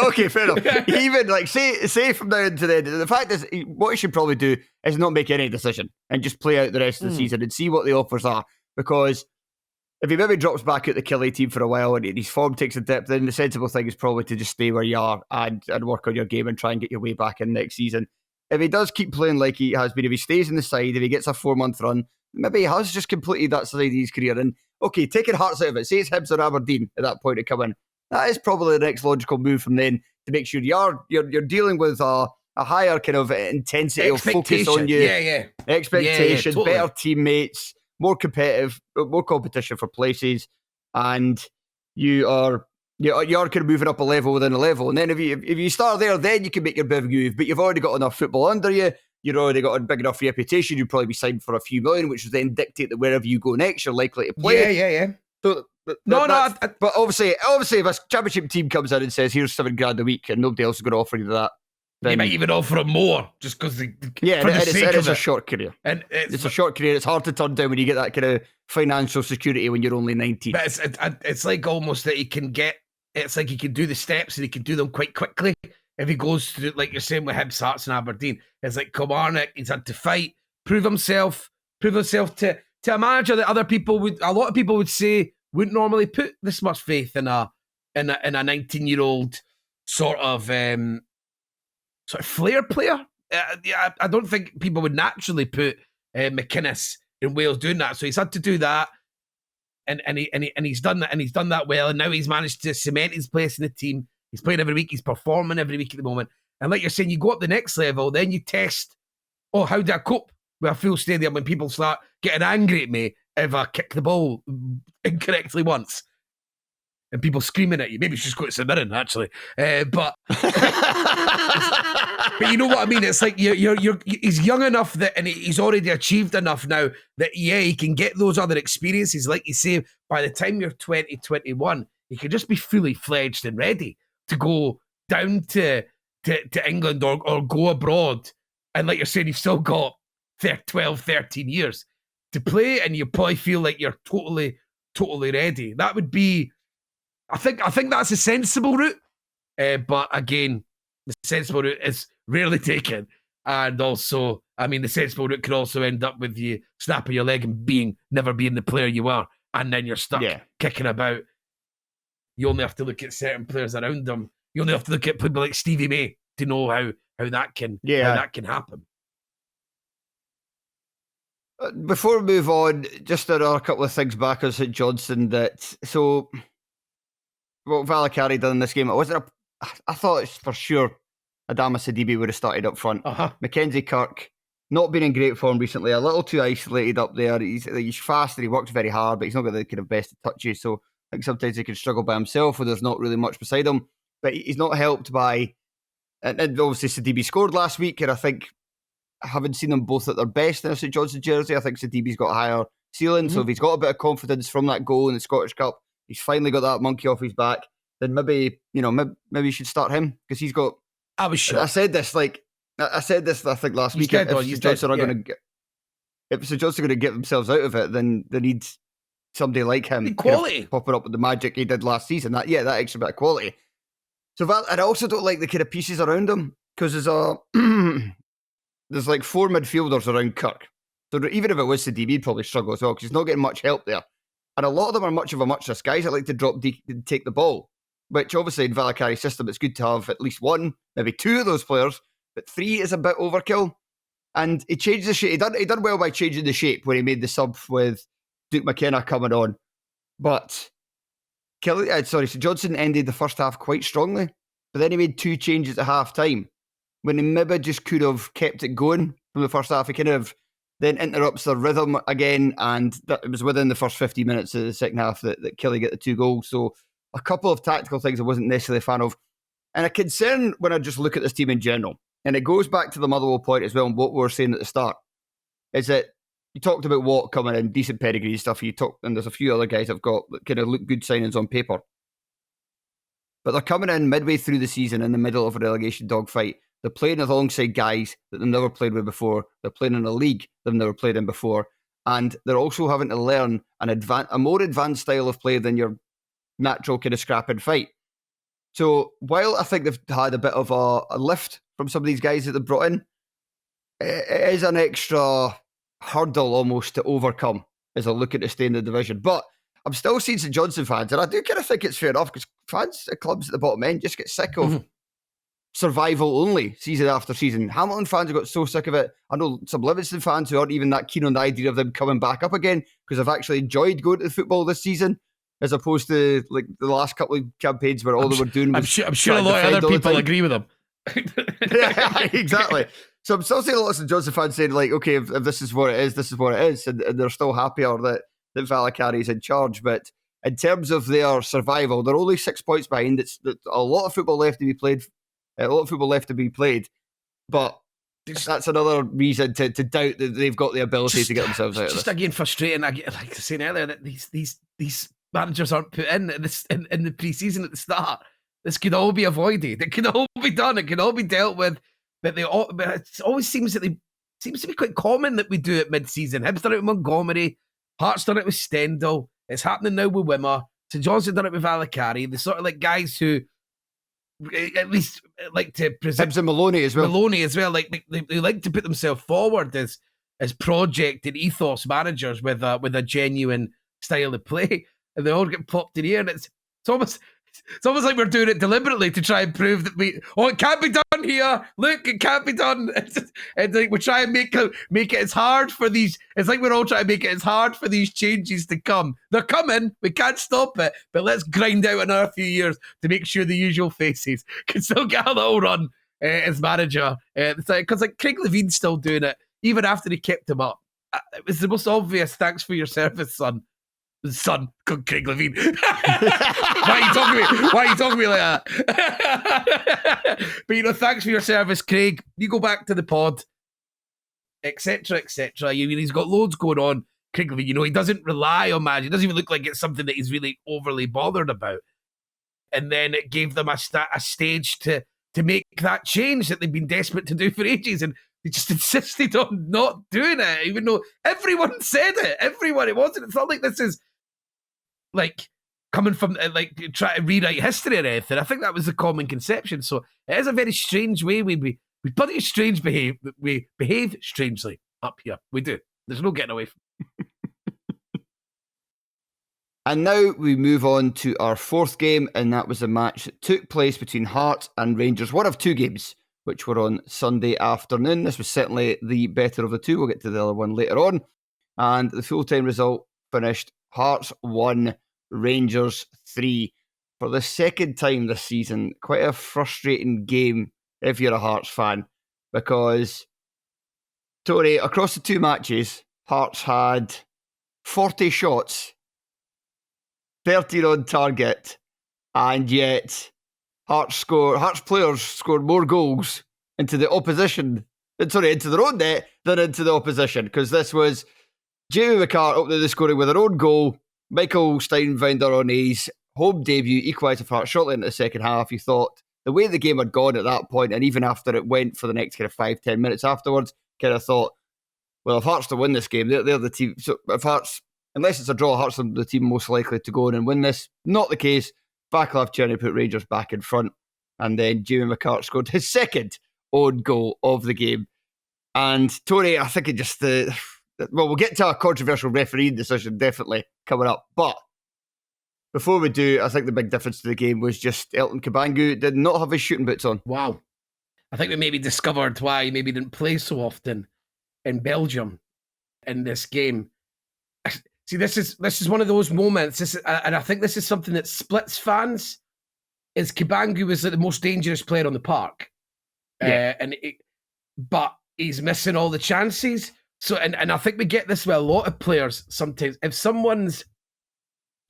Okay, fair enough. Even say from now to the end. The fact is, what he should probably do is not make any decision and just play out the rest of the season and see what the offers are. Because if he maybe drops back at the Killie team for a while and his form takes a dip, then the sensible thing is probably to just stay where you are and work on your game and try and get your way back in next season. If he does keep playing like he has been, if he stays in the side, if he gets a 4-month run, maybe he has just completed that side of his career. And okay, taking Hearts out of it, say it's Hibs or Aberdeen at that point to come in. That is probably the next logical move from then to make sure you're dealing with a higher kind of intensity of focus on you. Expectation, totally. Better teammates, more competitive, more competition for places, and you're kind of moving up a level within a level. And then if you start there, then you can make your big move. But you've already got enough football under you. You've already got a big enough reputation. You'd probably be signed for a few million, which would then dictate that wherever you go next, you're likely to play. Yeah. So, but obviously, if a championship team comes in and says, here's $7,000 a week and nobody else is going to offer you that, they might even offer him more just because it's a short career. And it's a short career. It's hard to turn down when you get that kind of financial security when you're only 19. But it's like almost that he can get. It's like he can do the steps and he can do them quite quickly. If he goes through, like you're saying with Hibs, Hearts and Aberdeen, it's like Kilmarnock, he's had to fight, prove himself to a manager that a lot of people would say wouldn't normally put this much faith in a 19-year-old sort of flair player. I don't think people would naturally put McInnes in Wales doing that. So he's had to do that. And he's done that, and he's done that well, and now he's managed to cement his place in the team. He's playing every week, he's performing every week at the moment. And like you're saying, you go up the next level, then you test, how do I cope with a full stadium when people start getting angry at me if I kick the ball incorrectly once? And people screaming at you. Maybe you should just go to St Mirren, actually. But you know what I mean? It's like he's young enough and he's already achieved enough now that, he can get those other experiences. Like you say, by the time you're 20, 21, you can just be fully fledged and ready to go down to England or go abroad. And like you're saying, you've still got 12, 13 years to play, and you probably feel like you're totally ready. That would be... I think that's a sensible route, but again, the sensible route is rarely taken, and also, the sensible route could also end up with you snapping your leg and never being the player you are, and then you're stuck kicking about. You only have to look at certain players around them. You only have to look at people like Stevie May to know how that can happen. Before we move on, just there are a couple of things back on St Johnstone what Valakari done in this game, I thought for sure Adama Sidibe would have started up front. Mackenzie Kirk, not been in great form recently, a little too isolated up there. He's fast and he works very hard, but he's not got the kind of best of touches, so I think sometimes he can struggle by himself when there's not really much beside him. But he's not helped by, and obviously Sidibe scored last week, and I think I haven't seen them both at their best in a St Johnstone jersey. I think Sidibe's got a higher ceiling, so if he's got a bit of confidence from that goal in the Scottish Cup, he's finally got that monkey off his back, then maybe you should start him, because he's got... I was sure. I said this I think last week. If St Johnstone are going to get themselves out of it, then they need somebody like him quality popping up with the magic he did last season. That extra bit of quality. So and I also don't like the kind of pieces around him, because there's like 4 midfielders around Kirk. So even if it was Sidibe, he'd probably struggle as well, because he's not getting much help there. And a lot of them are much of a muchness guys that like to drop deep and take the ball, which obviously in Valakari's system, it's good to have at least 1, maybe 2 of those players, but 3 is a bit overkill. And he changed the shape. He done well by changing the shape when he made the sub with Duke McKenna coming on. But St Johnstone ended the first half quite strongly, but then he made 2 changes at half time. when he maybe just could have kept it going from the first half. He kind of then interrupts the rhythm again, and it was within the first 50 minutes of the second half that Killie got the 2 goals. So a couple of tactical things I wasn't necessarily a fan of. And a concern when I just look at this team in general, and it goes back to the Motherwell point as well, and what we were saying at the start, is that you talked about Watt coming in, decent pedigree and stuff. And there's a few other guys I've got that kind of look good signings on paper. But they're coming in midway through the season in the middle of a relegation dogfight. They're playing alongside guys that they've never played with before. They're playing in a league they've never played in before. And they're also having to learn a more advanced style of play than your natural kind of scrap and fight. So while I think they've had a bit of a lift from some of these guys that they've brought in, it is an extra hurdle almost to overcome as I look at to stay in the division. But I'm still seeing St Johnstone fans, and I do kind of think it's fair enough because fans at clubs at the bottom end just get sick of survival only season after season. Hamilton fans have got so sick of it. I know some Livingston fans who aren't even that keen on the idea of them coming back up again because I've actually enjoyed going to the football this season as opposed to like the last couple of campaigns where all they were doing was I'm sure a lot of other people agree with them. Yeah, exactly. So I'm still seeing a lot of St Johnstone fans saying like, okay, if this is what it is, this is what it is, and they're still happier that Valacari's in charge. But in terms of their survival, they're only 6 points behind. It's a lot of football left to be played. But that's another reason to doubt that they've got the ability to get themselves out of this. Just again frustrating. Like I was saying earlier, that these managers aren't put in the pre-season at the start. This could all be avoided. It can all be done. It can all be dealt with. But it always seems to be quite common that we do it mid-season. Hibs done it with Montgomery. Hearts done it with Stendhal. It's happening now with Wimmer. St Johnstone done it with Valacari. The sort of like guys who at least like to present. Hibs and Maloney as well. Like they like to put themselves forward as project and ethos managers with a genuine style of play, and they all get popped in here, and it's almost like we're doing it deliberately to try and prove that it can't be done here. Look, it can't be done. And like we try and make it as hard for these. It's like we're all trying to make it as hard for these changes to come. They're coming. We can't stop it. But let's grind out another few years to make sure the usual faces can still get a little run as manager. Because like Craig Levine's still doing it even after he kept him up. It was the most obvious. Thanks for your service, son. Craig Levine. Why are you talking to me like that? But thanks for your service, Craig. You go back to the pod, etc., etc. He's got loads going on. Craig Levine, he doesn't rely on magic. It doesn't even look like it's something that he's really overly bothered about. And then it gave them a stage to make that change that they've been desperate to do for ages, and they just insisted on not doing it, even though everyone said it. Everyone, it's not like this is like coming from like try to rewrite history or anything. I think that was the common conception. So it is a very strange way we bloody strange we behave strangely up here. We do. There's no getting away from it. And now we move on to our fourth game, and that was a match that took place between Hearts and Rangers. One of two games which were on Sunday afternoon. This was certainly the better of the two. We'll get to the other one later on. And the full-time result finished Hearts 1, Rangers 3. For the second time this season, quite a frustrating game if you're a Hearts fan, because, Tony, across the two matches, Hearts had 40 shots, 13 on target, and yet Hearts players scored more goals into their own net than into the opposition, because this was Jamie McCart opening the scoring with their own goal, Michael Steinwender on his home debut, equaliser for Hearts shortly into the second half. You thought the way the game had gone at that point, and even after it went for the next kind of 5-10 minutes afterwards, kind of thought, well, if Hearts to win this game, they're the team. So if Hearts, unless it's a draw, Hearts are the team most likely to go in and win this. Not the case. Vaclav Černý put Rangers back in front, and then Jamie McCart scored his second own goal of the game. And Tony, I think it just we'll get to a controversial refereeing decision definitely coming up. But before we do, I think the big difference to the game was just Elton Kabangu did not have his shooting boots on. Wow. I think we maybe discovered why he maybe didn't play so often in Belgium in this game. See, this is one of those moments, and I think this is something that splits fans, is Kabangu was the most dangerous player on the park. But he's missing all the chances. So, and I think we get this with a lot of players sometimes. If someone's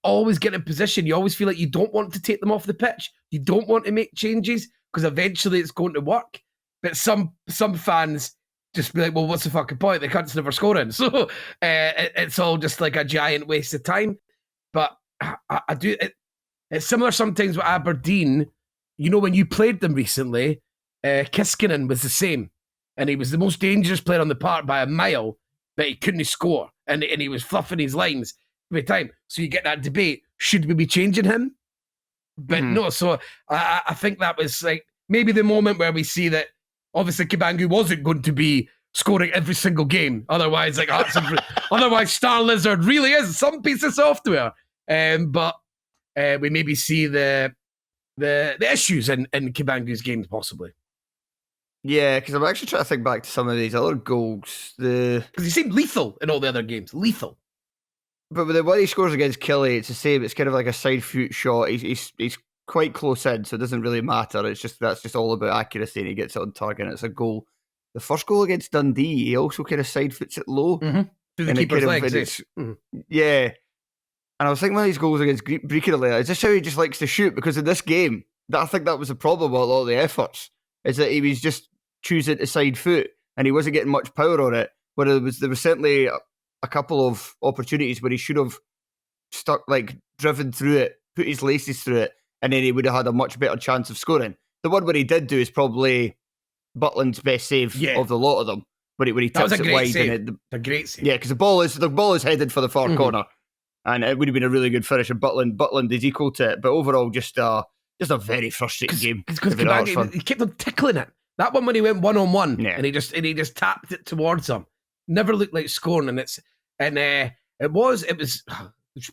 always getting in position, you always feel like you don't want to take them off the pitch. You don't want to make changes because eventually it's going to work. But some fans just be like, well, what's the fucking point? The cunt's never scoring. So it's all just like a giant waste of time. But I do... It's similar sometimes with Aberdeen. You know, when you played them recently, Kiskinen was the same. And he was the most dangerous player on the park by a mile, but he couldn't score. And he was fluffing his lines every time. So you get that debate, should we be changing him? But no, so I think that was like maybe the moment where we see that obviously Cabangu wasn't going to be scoring every single game. Otherwise, otherwise Star Lizard really is some piece of software. But we maybe see the issues in Cabangu's games possibly. Yeah, because I'm actually trying to think back to some of these other goals. Because he seemed lethal in all the other games. Lethal. But with the one he scores against Killie, it's the same. It's kind of like a side foot shot. He's quite close in, so it doesn't really matter. It's just that's just all about accuracy, and he gets it on target, and it's a goal. The first goal against Dundee, he also kind of side foots it low. Through the keeper's legs. Yeah. And I was thinking one of these goals against Brecon earlier, is this how he just likes to shoot? Because in this game, I think that was the problem with a lot of the efforts, is that he was just choosing to side foot, and he wasn't getting much power on it. But there was certainly a couple of opportunities where he should have driven through it, put his laces through it, and then he would have had a much better chance of scoring. The one where he did do is probably Butland's best save of the lot of them, where he tips it wide. A great save. Yeah, because the ball is headed for the far corner, and it would have been a really good finish. And Butland is equal to it, but overall, just a very frustrating game. Because he kept on tickling it. That one when he went 1-on-1, and he just tapped it towards him. Never looked like scoring, it was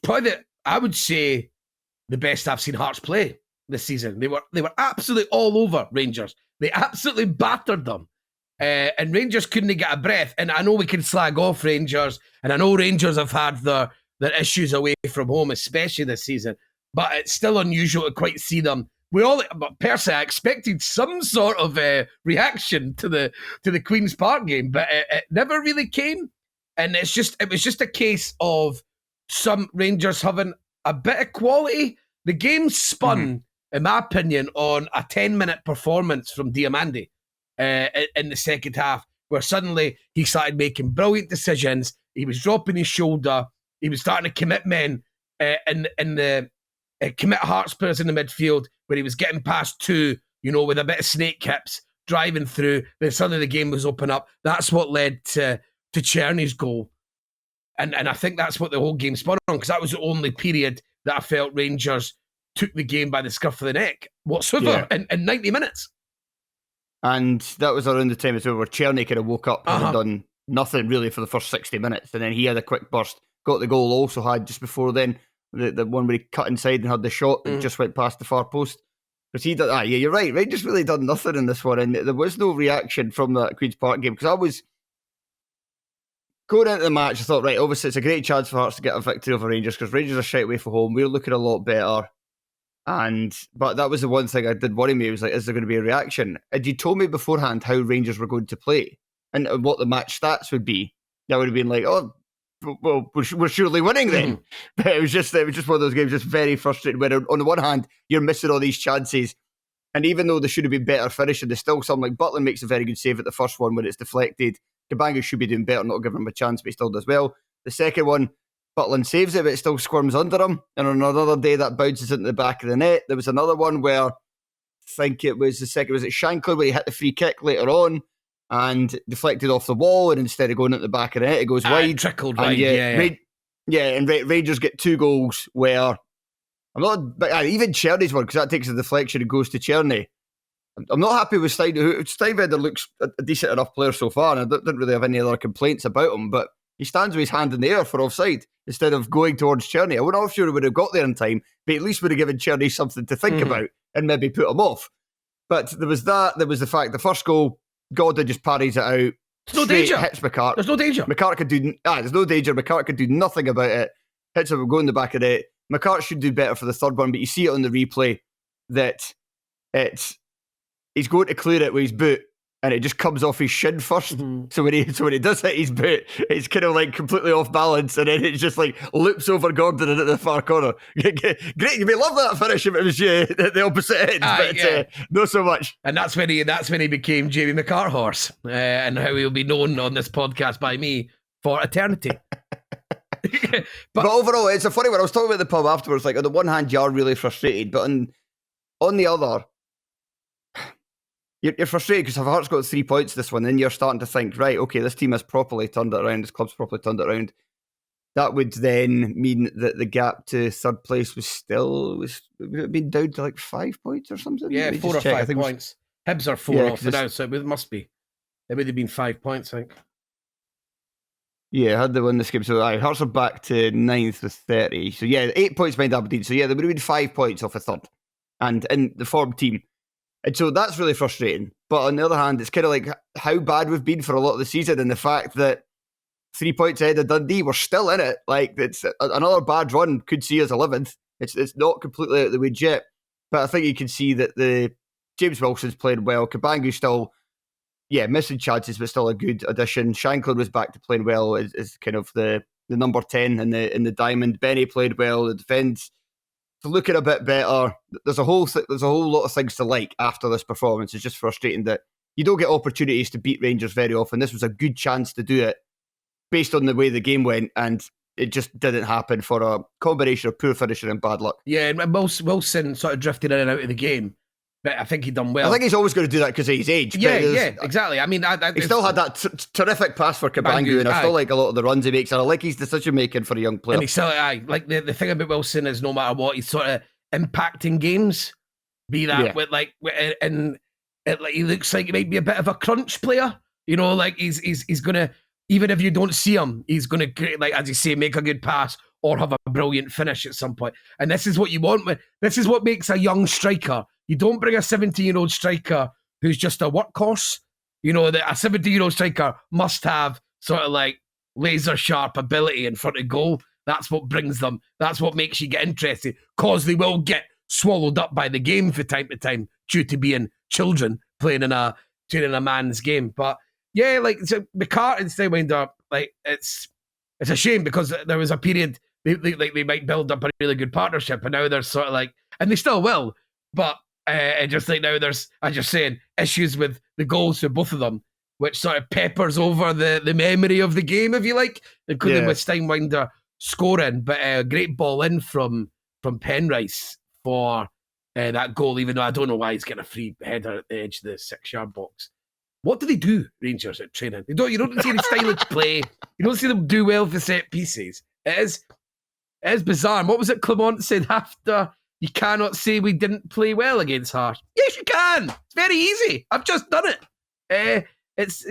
probably I would say the best I've seen Hearts play this season. They were absolutely all over Rangers. They absolutely battered them, and Rangers couldn't get a breath. And I know we can slag off Rangers, and I know Rangers have had their issues away from home, especially this season. But it's still unusual to quite see them. But personally, I expected some sort of reaction to the Queen's Park game, but it never really came. And it was just a case of some Rangers having a bit of quality. The game spun, in my opinion, on a 10-minute performance from Diamandi in the second half, where suddenly he started making brilliant decisions. He was dropping his shoulder. He was starting to commit men commit Hearts players in the midfield, where he was getting past two, with a bit of snake hips, driving through. Then suddenly the game was open up. That's what led to Czerny's goal. And I think that's what the whole game spun on, because that was the only period that I felt Rangers took the game by the scruff of the neck whatsoever in 90 minutes. And that was around the time as well where Czerny kind of woke up and had done nothing really for the first 60 minutes. And then he had a quick burst, got the goal also had just before then. The one where he cut inside and had the shot that just went past the far post. Because he did that. Yeah, you're right. Rangers really done nothing in this one. And there was no reaction from that Queen's Park game. Because I was going into the match, I thought, right, obviously it's a great chance for Hearts to get a victory over Rangers, because Rangers are shite away from home. We're looking a lot better. But that was the one thing that did worry me. It was like, is there going to be a reaction? And you told me beforehand how Rangers were going to play and what the match stats would be. That would have been like, oh, well, we're surely winning then. But it was just one of those games, just very frustrating, where on the one hand, you're missing all these chances. And even though they should have been better finishing, there's still some, like Butland makes a very good save at the first one when it's deflected. Cabangu should be doing better, not giving him a chance, but he still does well. The second one, Butland saves it, but it still squirms under him. And on another day, that bounces into the back of the net. There was another one where, I think it was the second, was it Shankland, where he hit the free kick later on and deflected off the wall, and instead of going into the back of the net, it goes wide. Trickled wide, and Rangers get two goals where, even Czerny's one, because that takes a deflection and goes to Czerny. I'm not happy with Steinbender. Looks a decent enough player so far, and I didn't really have any other complaints about him, but he stands with his hand in the air for offside instead of going towards Czerny. I wasn't not sure he would have got there in time, but at least would have given Czerny something to think about and maybe put him off. But there was that. There was the fact the first goal, Gordon just parries it out. There's no danger. Hits McCart. There's no danger. McCart could do. There's no danger. McCart could do nothing about it. Hits him, go in the back of it. McCart should do better for the third one, but you see it on the replay that it's he's going to clear it with his boot, and it just comes off his shin first. Mm-hmm. So when he does hit his boot, it's kind of like completely off balance, and then it just like loops over Gordon and at the far corner. Great, you may love that finish if it was the opposite end, but not so much. And that's when he became Jamie McCarthorse, and how he'll be known on this podcast by me for eternity. but overall, it's a funny one. I was talking about the pub afterwards. Like on the one hand, you are really frustrated, but on the other, you're frustrated because if Hearts got 3 points this one, then you're starting to think, right, okay, this team has properly turned it around. This club's properly turned it around. That would then mean that the gap to third place was been down to like 5 points or something. Yeah, 4 or 5 points. Hibs are 4 off now, so it must be. It would have been 5 points, I think. Yeah, had they won this game. So Hearts are back to 9th with 30. So yeah, 8 points behind Aberdeen. So yeah, they would have been 5 points off a third. And in the form team. And so that's really frustrating. But on the other hand, it's kind of like how bad we've been for a lot of the season, and the fact that 3 points ahead of Dundee, we're still in it. Like, it's another bad run could see us 11th. It's not completely out of the woods yet. But I think you can see that the James Wilson's played well. Cabangu's still, missing chances, but still a good addition. Shankland was back to playing well as kind of the number 10 in the diamond. Benny played well. The defence looking a bit better. There's a whole lot of things to like after this performance. It's just frustrating that you don't get opportunities to beat Rangers very often. This was a good chance to do it based on the way the game went, and it just didn't happen for a combination of poor finishing and bad luck. Yeah, and Wilson sort of drifted in and out of the game, but I think he done well. I think he's always going to do that because of his age. Yeah, exactly. I mean, he still had that terrific pass for Cabangu, and I still like a lot of the runs he makes, and I like his decision making for a young player. And he's still, like the thing about Wilson is no matter what, he's sort of impacting games. Be that with and he looks like he might be a bit of a crunch player. You know, like he's gonna, even if you don't see him, he's gonna, like as you say, make a good pass or have a brilliant finish at some point. And this is what you want. This is what makes a young striker. You don't bring a 17-year-old striker who's just a workhorse. You know, that a 17-year-old striker must have sort of like laser sharp ability in front of goal. That's what brings them. That's what makes you get interested, because they will get swallowed up by the game from time to time due to being children playing in a man's game. But yeah, like so McCart and Steinwinder, like it's a shame because there was a period they might build up a really good partnership, and now they're sort of like, and they still will, but just like now there's, as you're saying, issues with the goals for both of them, which sort of peppers over the memory of the game, if you like, including with Steinwinder scoring, but a great ball in from Penrice for that goal, even though I don't know why he's getting a free header at the edge of the 6-yard box. What do they do, Rangers, at training? You don't see any style of play. You don't see them do well for set pieces. It is bizarre. And what was it Clement said after? You cannot say we didn't play well against Hearts. Yes, you can. It's very easy. I've just done it. It's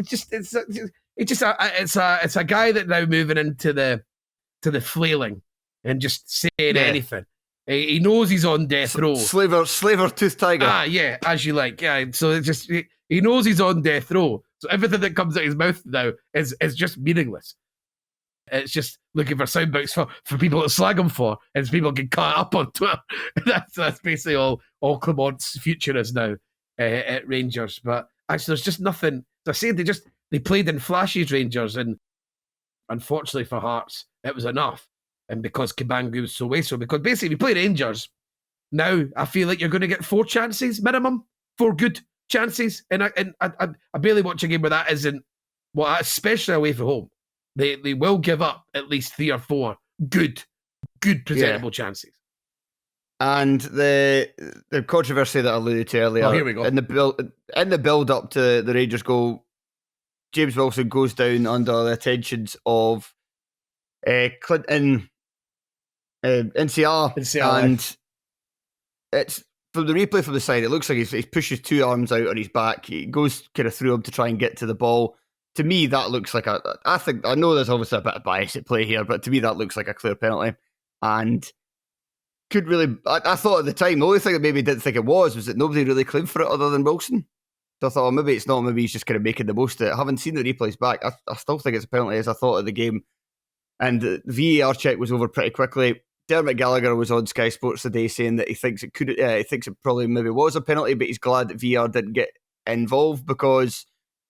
a guy that now moving into the flailing and just saying anything. He knows he's on death row. Slaver tooth tiger. Yeah, as you like. Yeah, so it's just he knows he's on death row. So everything that comes out his mouth now is just meaningless. It's just looking for sound bites for people to slag him for, and people can cut up on Twitter. that's basically all Clement's future is now at Rangers. But actually, there's just nothing. As I said, they played in flashes, Rangers, and unfortunately for Hearts, it was enough. And because Cabangu was so wasteful, because basically, if you play Rangers, now I feel like you're going to get 4 chances minimum, 4 good chances, and I barely watch a game where that isn't. Well, especially away from home. They will give up at least 3 or 4 good presentable chances. And the controversy that I alluded to earlier. Oh, here we go. In the build up to the Rangers goal, James Wilson goes down under the attentions of Clinton NCR, and it's from the replay from the side. It looks like he pushes 2 arms out on his back. He goes kind of through him to try and get to the ball. To me, that looks like I know there's obviously a bit of bias at play here, but to me, that looks like a clear penalty. And I thought at the time, the only thing that maybe didn't think it was that nobody really claimed for it other than Wilson. So I thought, maybe it's not, maybe he's just kind of making the most of it. I haven't seen the replays back. I still think it's a penalty as I thought of the game. And the VAR check was over pretty quickly. Dermot Gallagher was on Sky Sports today saying that he thinks it probably maybe was a penalty, but he's glad that VR didn't get involved because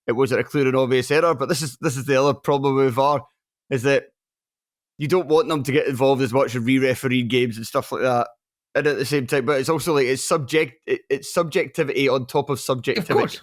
it wasn't a clear and obvious error. But this is the other problem with VAR, is that you don't want them to get involved as much in re-refereed games and stuff like that. And at the same time, but it's also like it's subjectivity on top of subjectivity. Of course.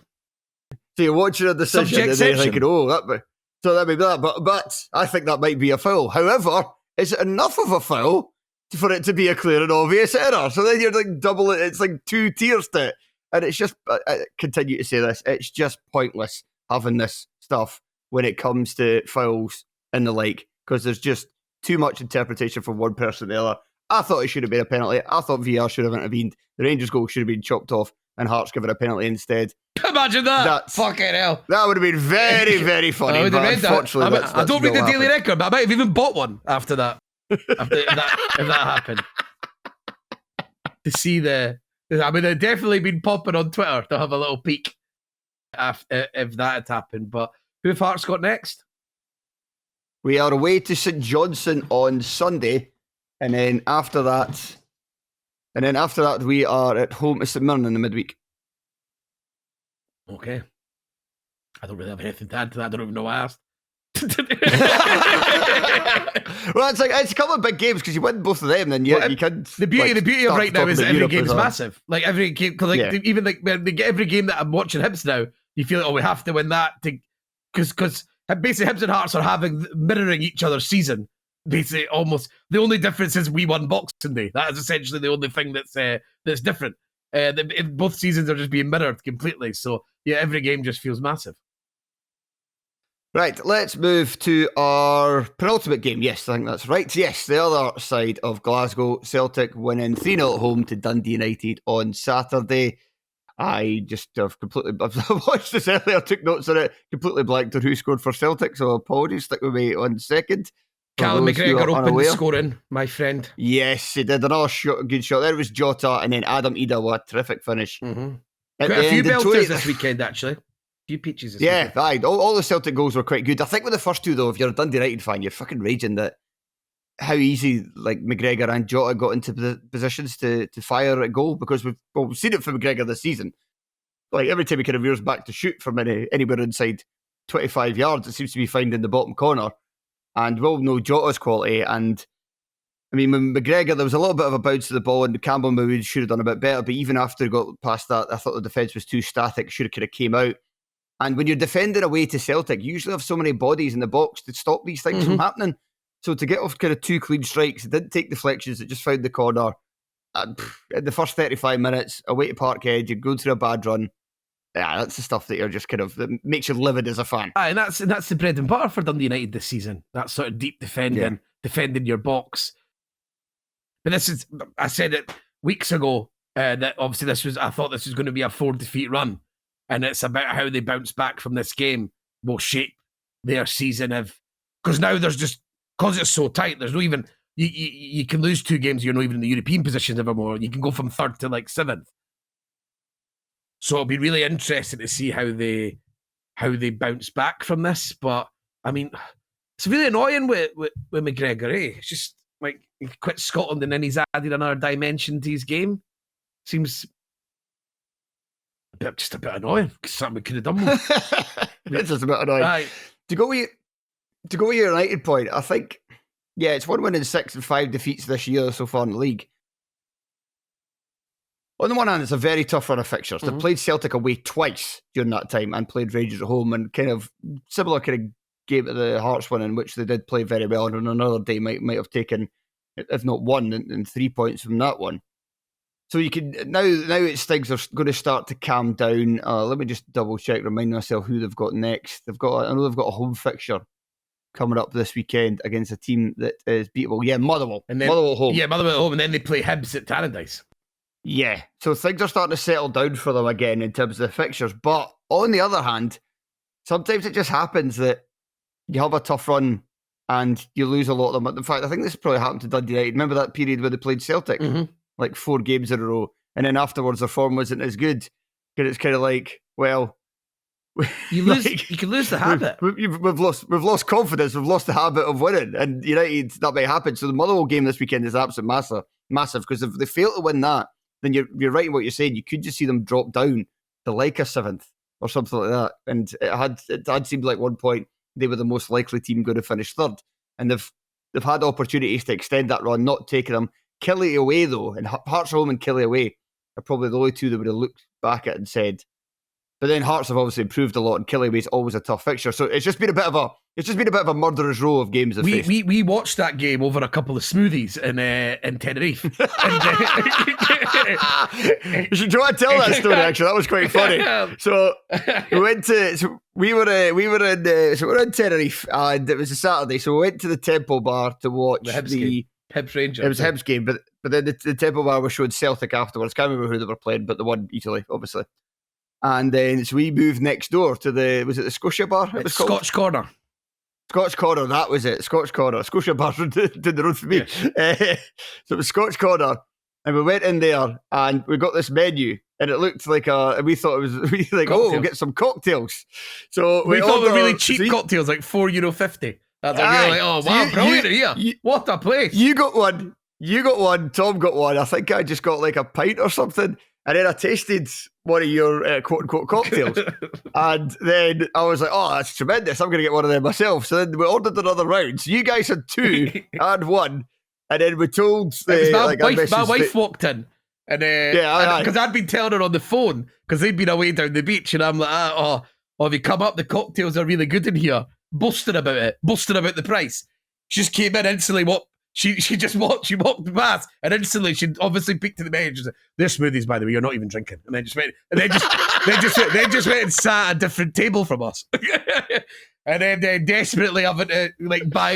So you're watching a decision and then you're thinking, that may be that. But I think that might be a foul. However, is it enough of a foul for it to be a clear and obvious error? So then you're like double it. It's like 2 tiers to it. And it's just, I continue to say this, it's just pointless having this stuff when it comes to fouls and the like, because there's just too much interpretation from one person to the other. I thought it should have been a penalty. I thought VR should have intervened. The Rangers goal should have been chopped off and Hearts given a penalty instead. Imagine that. Fucking hell. That would have been very, very funny. But unfortunately, I don't read the Daily Record, but I might have even bought one after that. if that happened. To see it definitely been popping on Twitter to have a little peek if that had happened. But who have Hearts got next? We are away to St Johnstone on Sunday. And then after that, we are at home to St Mirren in the midweek. Okay. I don't really have anything to add to that. I don't even know what I asked. Well, it's a couple of big games because you win both of them, then you can. The beauty of right now is that every game is massive. Like every game, even like when they get every game that I'm watching Hibs now, you feel like, we have to win that because basically Hibs and Hearts are mirroring each other's season. Basically, almost the only difference is we won Boxing Day. That is essentially the only thing that's different. Both seasons are just being mirrored completely. So yeah, every game just feels massive. Right, let's move to our penultimate game. Yes, I think that's right. Yes, the other side of Glasgow, Celtic winning 3-0 at home to Dundee United on Saturday. I just have I've watched this earlier, took notes on it, completely blanked on who scored for Celtic, so apologies, stick with me on second. Callum McGregor opened scoring, my friend. Yes, he did another good shot. There was Jota, and then Adam Ida, what a terrific finish. Mm-hmm. Quite a few belters this weekend, actually. Few peaches this weekend. Yeah, all the Celtic goals were quite good. I think with the first two, though, if you're a Dundee United fan, you're fucking raging that how easy like McGregor and Jota got into the positions to fire at goal, because we've seen it for McGregor this season. Like every time he kind of veers back to shoot from anywhere inside 25 yards, it seems to be finding the bottom corner. And we all know Jota's quality. And I mean, with McGregor, there was a little bit of a bounce to the ball, and Campbell maybe should have done a bit better. But even after he got past that, I thought the defence was too static. Should have kind of came out. And when you're defending away to Celtic, you usually have so many bodies in the box to stop these things from happening. So to get off kind of 2 clean strikes, it didn't take deflections, it just found the corner. And in the first 35 minutes, away to Parkhead, you're going through a bad run. Yeah, that's the stuff that you're just that makes you livid as a fan. And that's the bread and butter for Dundee United this season. That sort of deep defending your box. But I said it weeks ago, that obviously I thought this was going to be a 4-defeat run. And it's about how they bounce back from this game will shape their season because now because it's so tight, there's no even, you can lose 2 games, you're not even in the European positions evermore. You can go from 3rd to 7th. So it'll be really interesting to see how they bounce back from this. But I mean, it's really annoying with McGregor, eh? It's just like he quit Scotland and then he's added another dimension to his game. Seems just a bit annoying because something we could have done with. It's just a bit annoying. Right. To go with your United point, I think, yeah, it's 1 win in 6 and 5 defeats this year so far in the league. On the one hand, it's a very tough run of fixtures. They've played Celtic away twice during that time and played Rangers at home, and kind of similar kind of game to the Hearts one, in which they did play very well, and on another day might have taken, if not 1, and 3 points from that one. So you can now its things are going to start to calm down. Let me just double check, remind myself who they've got next. I know they've got a home fixture coming up this weekend against a team that is beatable. Yeah, Motherwell. And then, Motherwell at home. Yeah, Motherwell at home, and then they play Hibs at Tannadice. Yeah, so things are starting to settle down for them again in terms of the fixtures. But on the other hand, sometimes it just happens that you have a tough run and you lose a lot of them. In fact, I think this probably happened to Dundee United. Remember that period where they played Celtic? Like 4 games in a row. And then afterwards, their form wasn't as good. Because it's kind of like, well, You can lose the habit. We've lost confidence. We've lost the habit of winning, and United, that may happen. So the Motherwell game this weekend is absolutely massive. Because if they fail to win that, then you're right in what you're saying. You could just see them drop down to like a 7th or something like that. And it had seemed like one point they were the most likely team going to finish 3rd, and they've had opportunities to extend that run, not taking them. Killie away though, and Hearts home and Killie away are probably the only two that would have looked back at and said. But then Hearts have obviously improved a lot, and Killie is always a tough fixture. So it's just been a bit of a murderer's row of games. We watched that game over a couple of smoothies in Tenerife. Do you want to tell that story? Actually, that was quite funny. So we were in Tenerife, and it was a Saturday. So we went to the Temple Bar to watch the Hibs Rangers. It was Hibs game, but then the Temple Bar was showing Celtic afterwards. Can't remember who they were playing, but they won easily, obviously. And then so we moved next door to was it the Scotia Bar? It was Scotch Corner. Scotch Corner, that was it. Scotch Corner. Scotia Bar did the road for me. Yeah. So it was Scotch Corner, and we went in there and we got this menu, and it looked like we thought it was we'll get some cocktails. So we thought they were really cheap cocktails, like €4.50. That's we were like, oh wow, brilliant here. What a place. You got one, Tom got one. I think I just got like a pint or something. And then I tasted one of your quote-unquote cocktails. And then I was like, oh, that's tremendous. I'm going to get one of them myself. So then we ordered another round. So you guys had 2 and 1. And then we told... my wife walked in. And because I'd been telling her on the phone, because they'd been away down the beach. And I'm like, have you come up? The cocktails are really good in here. Boasting about the price. She just came in instantly. She walked past, and instantly she obviously peeked to the menu. She said, "They're smoothies, by the way. You're not even drinking." And then just went, and sat at a different table from us. And then desperately having to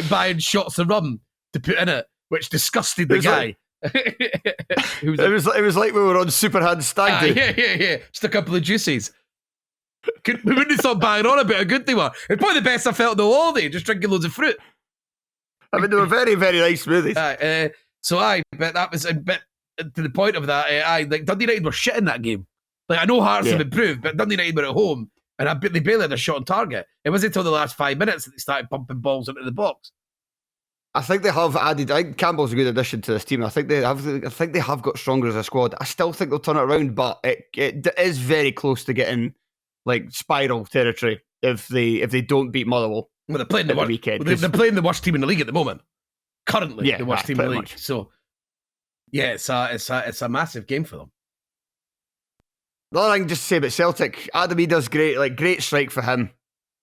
buying shots of rum to put in it, which disgusted the guy. It was like we were on Superhand Stag Day. Yeah. Just a couple of juices. We wouldn't have thought banging on about how good they were. It's probably the best I felt the whole day, just drinking loads of fruit. I mean, they were very, very nice smoothies. But that was a bit to the point of that. Dundee United were shit in that game. Like, I know Hearts have improved, but Dundee United were at home, and they barely had a shot on target. It wasn't until the last 5 minutes that they started pumping balls into the box. I think they have added. I think Campbell's a good addition to this team. I think they have got stronger as a squad. I still think they'll turn it around, but it is very close to getting like spiral territory if they don't beat Motherwell. Well, they're playing the weekend. They're playing the worst team in the league at the moment. Currently, the worst team in the league. Much. So, yeah, it's a massive game for them. The other thing just to say about Celtic, Adam Ida's great strike for him,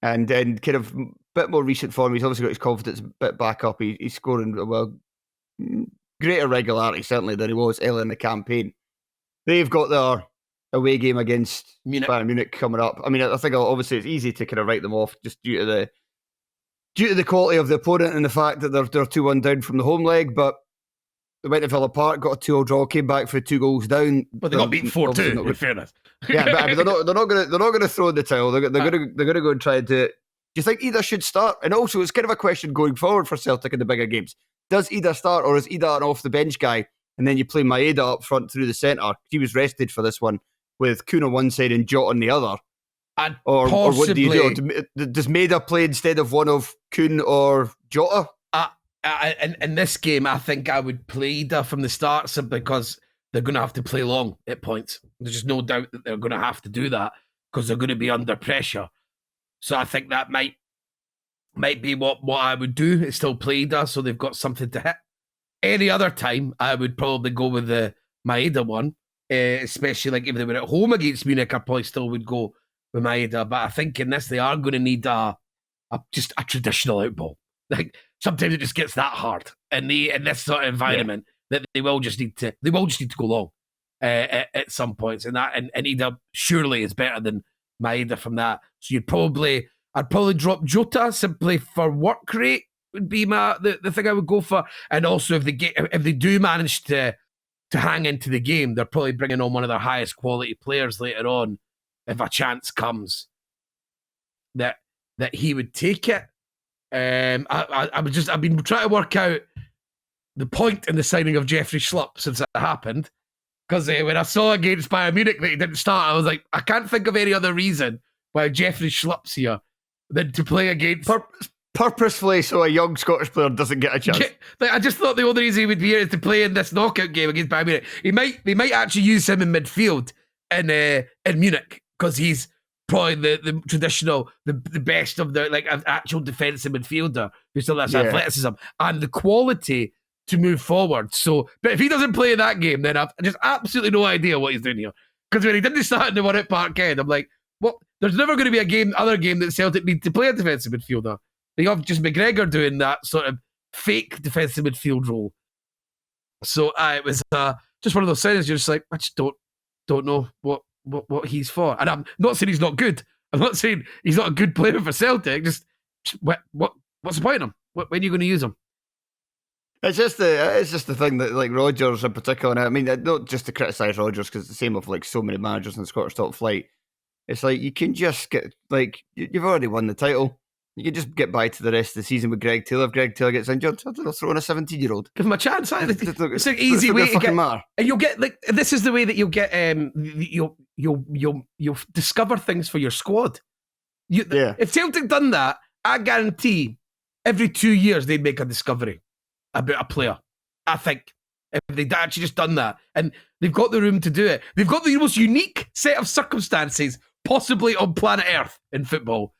and kind of a bit more recent form. He's obviously got his confidence a bit back up. He's scoring greater regularity certainly than he was earlier in the campaign. They've got their away game against Bayern Munich coming up. I mean, I think obviously it's easy to kind of write them off just due to the quality of the opponent and the fact that they're 2-1 down from the home leg, but they went to Villa Park, got a 2-2 draw, came back for 2 goals down. But they got beaten 4-2, in fairness. Yeah, but they're not going to throw in the towel. They're going to go and try and do it. Do you think Ida should start? And also, it's kind of a question going forward for Celtic in the bigger games. Does Ida start, or is Ida an off the bench guy, and then you play Maeda up front through the centre? He was rested for this one with Kuhn on one side and Jota on the other. Or what do you do? Does Maeda play instead of one of Kuhn or Jota? In this game, I think I would play Ida from the start simply because they're going to have to play long at points. There's just no doubt that they're going to have to do that because they're going to be under pressure. So I think that might be what I would do, is still play Ida so they've got something to hit. Any other time, I would probably go with the Maeda one, especially like if they were at home against Munich, I probably still would go with Maeda. But I think in this, they are going to need just a traditional outball. Like sometimes it just gets that hard in this sort of environment that they will just need to go long at some points, and Ida surely is better than Maeda from that. So I'd probably drop Jota simply for work rate would be the thing I would go for, and also if they do manage to hang into the game, they're probably bringing on one of their highest quality players later on if a chance comes that he would take it. I've been trying to work out the point in the signing of Jeffrey Schlupp since it happened, because when I saw against Bayern Munich that he didn't start, I was like, I can't think of any other reason while Jeffrey Schlupp's here than to play against... Purposefully so a young Scottish player doesn't get a chance. I just thought the only reason he would be here is to play in this knockout game against Bayern Munich. They might actually use him in midfield in Munich because he's probably the traditional, the best of the like actual defensive midfielder who still has athleticism and the quality to move forward. So, but if he doesn't play in that game, then I've just absolutely no idea what he's doing here. Because when he didn't start in the one at Parkhead, I'm like, what? There's never going to be other game that Celtic need to play a defensive midfielder. They have just McGregor doing that sort of fake defensive midfield role. So it was just one of those signs. You're just like, I just don't know what he's for. And I'm not saying he's not good. I'm not saying he's not a good player for Celtic. Just what's the point of him? When are you going to use him? It's just the thing that like Rodgers in particular. And I mean, not just to criticise Rodgers because it's the same of like so many managers in the Scottish top flight. It's like you can just get like you've already won the title. You can just get by to the rest of the season with Greg Taylor. If Greg Taylor gets injured, they'll throw in a 17-year-old. Give him a chance. It's an easy way to get. Matter. And you'll get like this is the way that you'll get. You'll discover things for your squad. If Celtic done that, I guarantee every 2 years they'd make a discovery about a player. I think if they'd actually just done that, and they've got the room to do it. They've got the most unique set of circumstances possibly on planet Earth in football.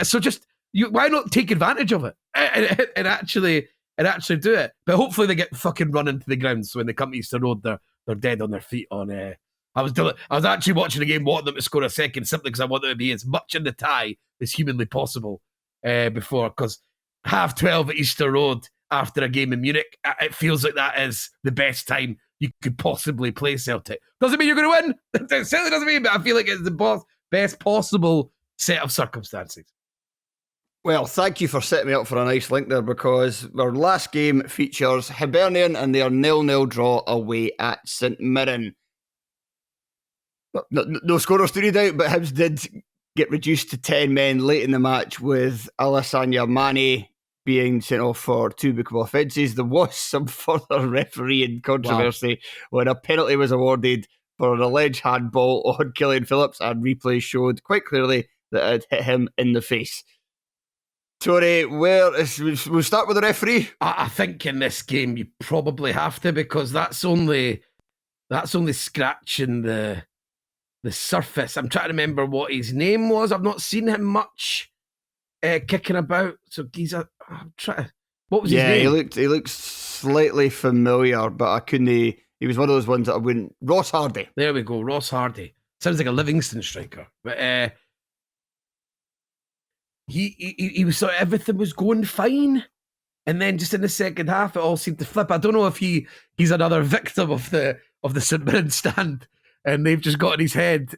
So just. Why not take advantage of it and actually do it? But hopefully they get fucking run into the ground. So when they come to Easter Road, they're dead on their feet. I was actually watching the game, wanting them to score a second, simply because I want them to be as much in the tie as humanly possible before. Because 12:30 at Easter Road after a game in Munich, it feels like that is the best time you could possibly play Celtic. Doesn't mean you're going to win. It certainly doesn't mean, but I feel like it's the best possible set of circumstances. Well, thank you for setting me up for a nice link there because our last game features Hibernian and their 0-0 draw away at St Mirren. No scorers to read out, but Hibs did get reduced to 10 men late in the match with Alassane Mane being sent off for 2 bookable offences. There was some further refereeing controversy when a penalty was awarded for an alleged handball on Killie Phillips, and replay showed quite clearly that it hit him in the face. Tony, we'll start with the referee. I think in this game you probably have to, because that's only scratching the surface. I'm trying to remember what his name was. I've not seen him much kicking about. So what was his name? Yeah, he looked slightly familiar, but I couldn't. He was one of those ones that I wouldn't. Ross Hardy. There we go, Ross Hardy. Sounds like a Livingston striker, but. He was sort of, everything was going fine, and then just in the second half it all seemed to flip. I don't know if he's another victim of the St Mirren stand and they've just got in his head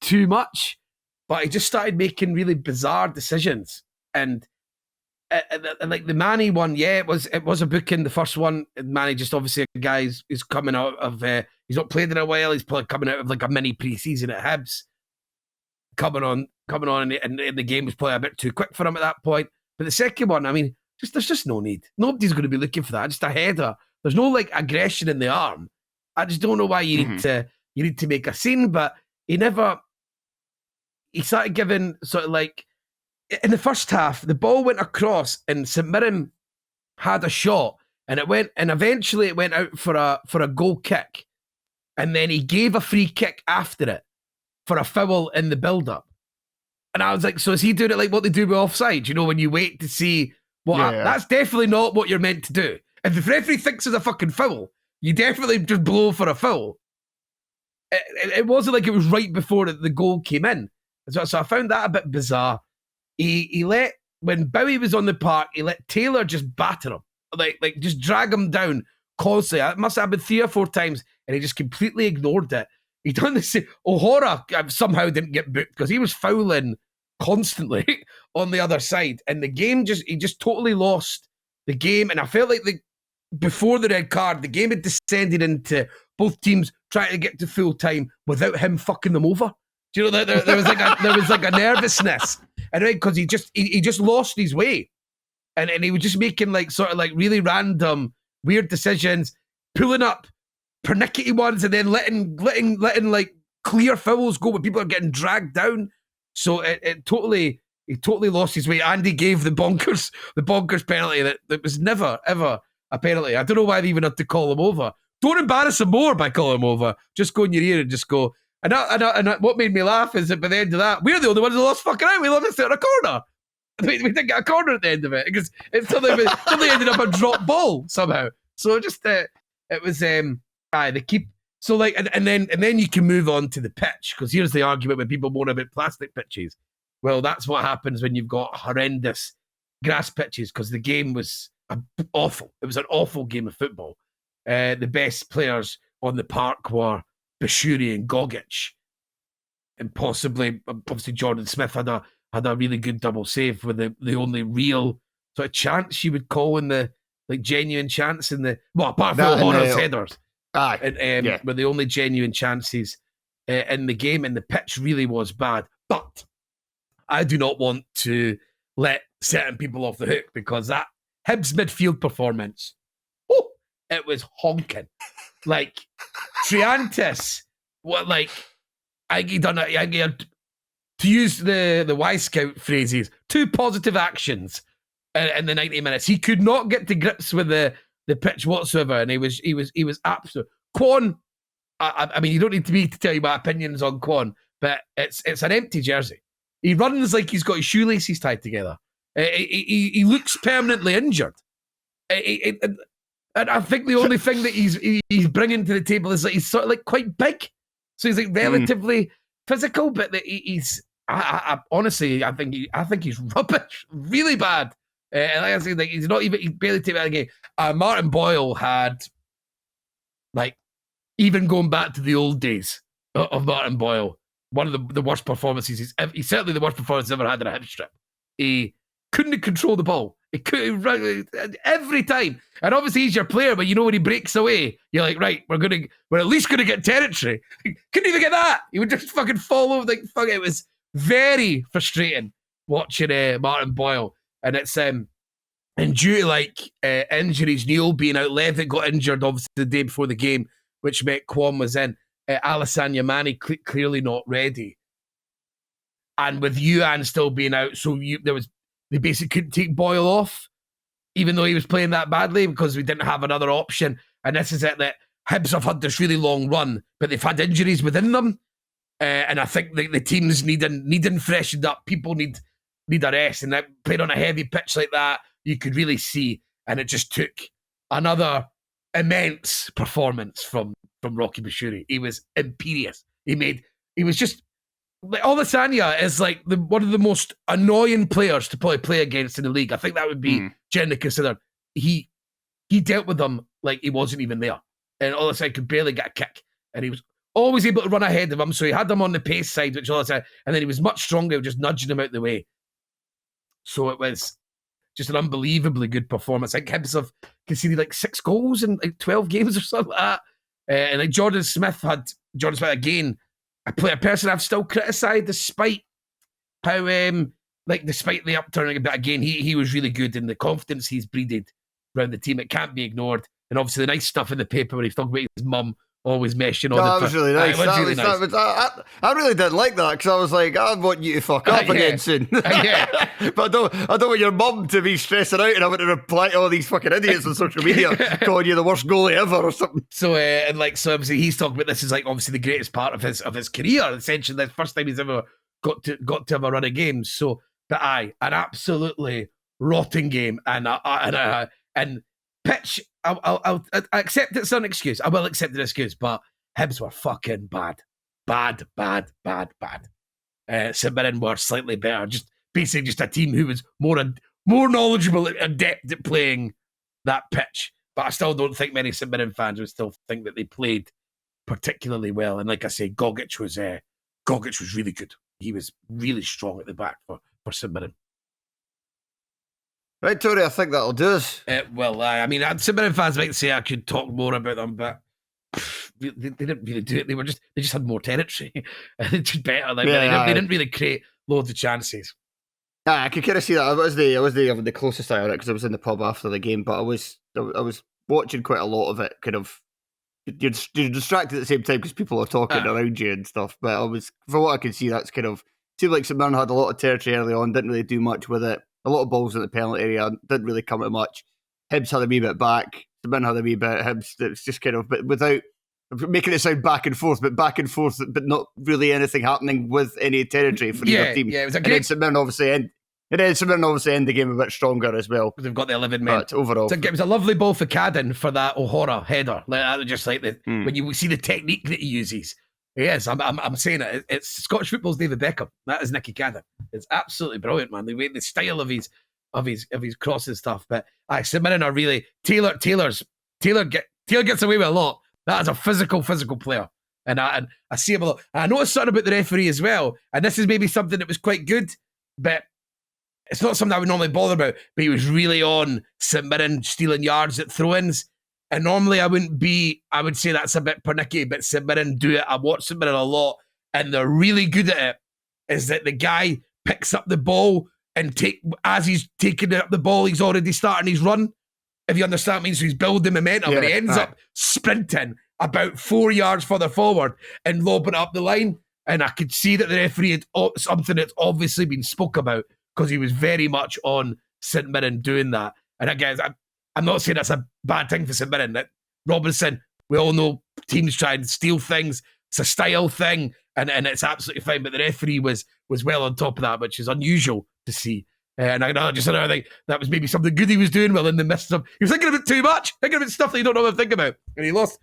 too much, but he just started making really bizarre decisions, and like the Manny one, it was a booking, the first one. Manny just obviously a guy who's coming out of he's not played in a while, he's probably coming out of like a mini pre-season at Hibs, coming on and the game was probably a bit too quick for him at that point. But the second one, I mean, there's just no need. Nobody's going to be looking for that. Just a header. There's no like aggression in the arm. I just don't know why you need to make a scene. But he started giving sort of like in the first half, the ball went across and St Mirren had a shot and eventually it went out for a goal kick, and then he gave a free kick after it for a foul in the build-up. And I was like, so is he doing it like what they do with offside? You know, when you wait to see what that's definitely not what you're meant to do. If the referee thinks it's a fucking foul, you definitely just blow for a foul. It wasn't like it was right before the goal came in. So I found that a bit bizarre. He let, when Bowie was on the park, he let Taylor just batter him. Like just drag him down constantly. It must have happened 3 or 4 times, and he just completely ignored it. He done the same. O'Hara somehow didn't get booked because he was fouling constantly on the other side. And the game he just totally lost the game. And I felt like before the red card, the game had descended into both teams trying to get to full time without him fucking them over. Do you know, there was like a nervousness. And because he just lost his way. And he was just making like sort of like really random, weird decisions, pulling up pernickety ones and then letting like clear fouls go when people are getting dragged down. So he totally lost his way, and he gave the bonkers penalty that was never ever a penalty. I don't know why they even had to call him over. Don't embarrass him more by calling him over. Just go in your ear and just go. And what made me laugh is that by the end of that, we're the only ones who lost fucking out. We lost it in a corner. We didn't get a corner at the end of it because it suddenly ended up a drop ball somehow. So just it was they keep so like and then you can move on to the pitch, because here's the argument when people moan about plastic pitches. Well, that's what happens when you've got horrendous grass pitches, because the game was awful. It was an awful game of football. The best players on the park were Docherty and Gogic, and possibly, obviously, Jordan Smith had a really good double save with the only real sort of chance you would call in the genuine chance in the apart from Horace headers, were the only genuine chances in the game, and the pitch really was bad. But I do not want to let certain people off the hook, because that Hibs midfield performance, it was honking. Like Triantis, to use the Y Scout phrases, 2 positive actions in the 90 minutes. He could not get to grips with the pitch whatsoever, and he was absolute. Kwon, I mean, you don't need me to tell you my opinions on Kwon, but it's an empty jersey. He runs like he's got his shoelaces tied together. He looks permanently injured. And I think the only thing that he's bringing to the table is that he's sort of like quite big, so he's like relatively physical. But he's honestly, I think he's rubbish, really bad. And like I say, like he's barely taken out of the game. Martin Boyle had, like, even going back to the old days of Martin Boyle, one of the worst performances he's certainly the worst performance he's ever had in a Hibs strip. He couldn't control the ball. He could every time, and obviously he's your player. But you know when he breaks away, you're like, right, we're at least gonna get territory. Couldn't even get that. He would just fucking fall over. Like fuck, it was very frustrating watching Martin Boyle, and it's and due to injuries, Neil being out, Levitt got injured obviously the day before the game, which meant Kwon was in. Alassane Yamani clearly not ready, and with Yuan still being out, so they basically couldn't take Boyle off, even though he was playing that badly, because we didn't have another option. And this is it, that Hibs have had this really long run, but they've had injuries within them, and I think the teams needing freshened up. People need a rest, and that played on a heavy pitch like that, you could really see, and it just took another immense performance from Rocky Docherty. He was imperious. He was just like, Olasanya is like one of the most annoying players to probably play against in the league. I think that would be generally considered. He dealt with them like he wasn't even there, and Olasanya could barely get a kick, and he was always able to run ahead of him. So he had them on the pace side, which Olasanya, and then he was much stronger, just nudging him out the way. So it was just an unbelievably good performance. I think Hibs have conceded like 6 goals in like 12 games or something like that. And like Jordan Smith again, a person I've still criticised despite how despite the upturning. But again, he was really good, and the confidence he's breeded around the team, it can't be ignored. And obviously the nice stuff in the paper where he's talking about his mum always meshing on. That was really nice. I really didn't like that, because I was like, I want you to fuck up again soon. But I don't want your mum to be stressing out, and I want to reply to all these fucking idiots on social media calling you the worst goalie ever or something. So so obviously he's talking about this is like obviously the greatest part of his career. Essentially, the first time he's ever got to have a run of games. So, but an absolutely rotting game, and pitch. I'll accept it's an excuse. I will accept an excuse, but Hibs were fucking bad. St Mirren were slightly better. Just basically just a team who was more knowledgeable, adept at playing that pitch. But I still don't think many St Mirren fans would still think that they played particularly well. And like I say, Gogic was really good. He was really strong at the back for St Mirren. Right, Tori, I think that'll do us. I mean, St Mirren fans might say I could talk more about them, but they didn't really do it. They just had more territory. They did better. They didn't really create loads of chances. I could kind of see that. I was the closest eye on it because I was in the pub after the game, but I was watching quite a lot of it. Kind of, you're distracted at the same time because people are talking around you and stuff. But from what I can see, that's kind of seemed like St Mirren had a lot of territory early on, didn't really do much with it. A lot of balls in the penalty area, didn't really come to much. Hibs had a wee bit back, St Mirren had a wee bit. Hibs, it's just kind of, but without making it sound back and forth, but not really anything happening with any territory for either team. Yeah, it was a and great. then St Mirren obviously end the game a bit stronger as well. They've got the 11 men. But overall, It was a lovely ball for Cadden for that O'Hara header. Just like when you see the technique that he uses. Yes, I'm saying it. It's Scottish football's David Beckham. That is Nicky Cadden. It's absolutely brilliant, man. The style of his crossing stuff. But St Mirren are really Taylor gets away with a lot. That is a physical player. And I see him a lot. And I noticed something about the referee as well. And this is maybe something that was quite good, but it's not something I would normally bother about. But he was really on St Mirren stealing yards at throw-ins. And normally I would say that's a bit pernickety, but St Mirren do it. I watch St Mirren a lot, and they're really good at it. Is that the guy picks up the ball and as he's taking up the ball, he's already starting his run. If you understand what I mean, so he's building momentum, and he ends up sprinting about 4 yards further forward and lobbing it up the line. And I could see that the referee had something that's obviously been spoke about, because he was very much on St Mirren doing that. And again, I'm not saying that's a bad thing for St Mirren. That Robinson, we all know teams try and steal things. It's a style thing, and it's absolutely fine. But the referee was well on top of that, which is unusual to see. And I know just another thing, that was maybe something good he was doing well in the midst of. He was thinking about too much, thinking about stuff that you don't know what to think about, and he lost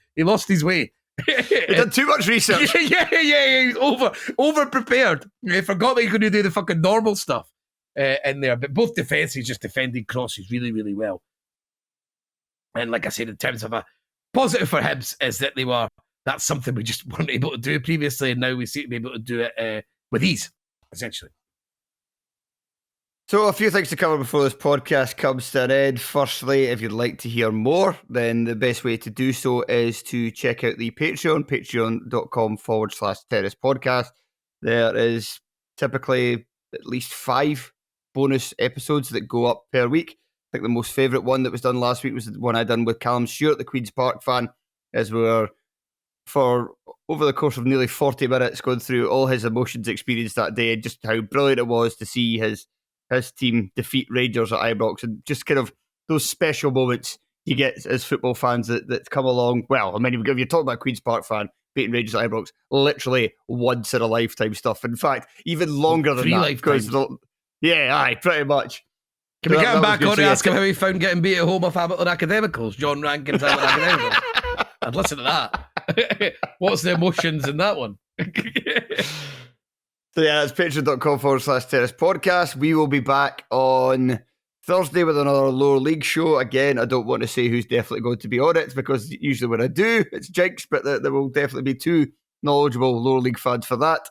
his way. He did too much research. Yeah. He was over prepared. He forgot that he couldn't do the fucking normal stuff in there. But both defences just defended crosses really, really well. And like I said, in terms of a positive for Hibs, is that that's something we just weren't able to do previously, and now we seem to be able to do it with ease, essentially. So a few things to cover before this podcast comes to an end. Firstly, if you'd like to hear more, then the best way to do so is to check out the Patreon, patreon.com/Terrace Podcast. There is typically at least 5 bonus episodes that go up per week. I think the most favourite one that was done last week was the one I done with Callum Stewart, the Queen's Park fan, as we were, for over the course of nearly 40 minutes, going through all his emotions experienced that day and just how brilliant it was to see his team defeat Rangers at Ibrox, and just kind of those special moments you get as football fans that come along. Well, I mean, if you're talking about a Queen's Park fan beating Rangers at Ibrox, literally once in a lifetime stuff. In fact, even longer than 3 that. lifetimes. Pretty much. Can we get him back on to ask him how he found getting beat at home off Hamilton Academicals? John Rankin's Hamilton Academicals. I'd listen to that. What's the emotions in that one? So yeah, that's patreon.com/Terrace Podcast. We will be back on Thursday with another lower league show. Again, I don't want to say who's definitely going to be on it, because usually when I do, it's jinx, but there will definitely be 2 knowledgeable lower league fans for that.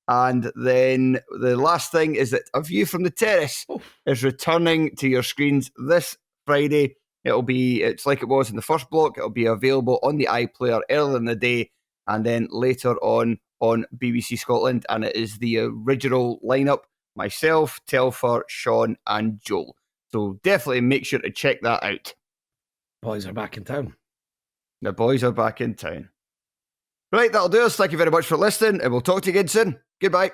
And then the last thing is that A View from the Terrace is returning to your screens this Friday. It's like it was in the first block. It'll be available on the iPlayer earlier in the day, and then later on BBC Scotland, and it is the original lineup: myself, Telfer, Sean and Joel. So definitely make sure to check that out. Boys are back in town. The boys are back in town. Right, that'll do us. Thank you very much for listening, and we'll talk to you again soon. Goodbye.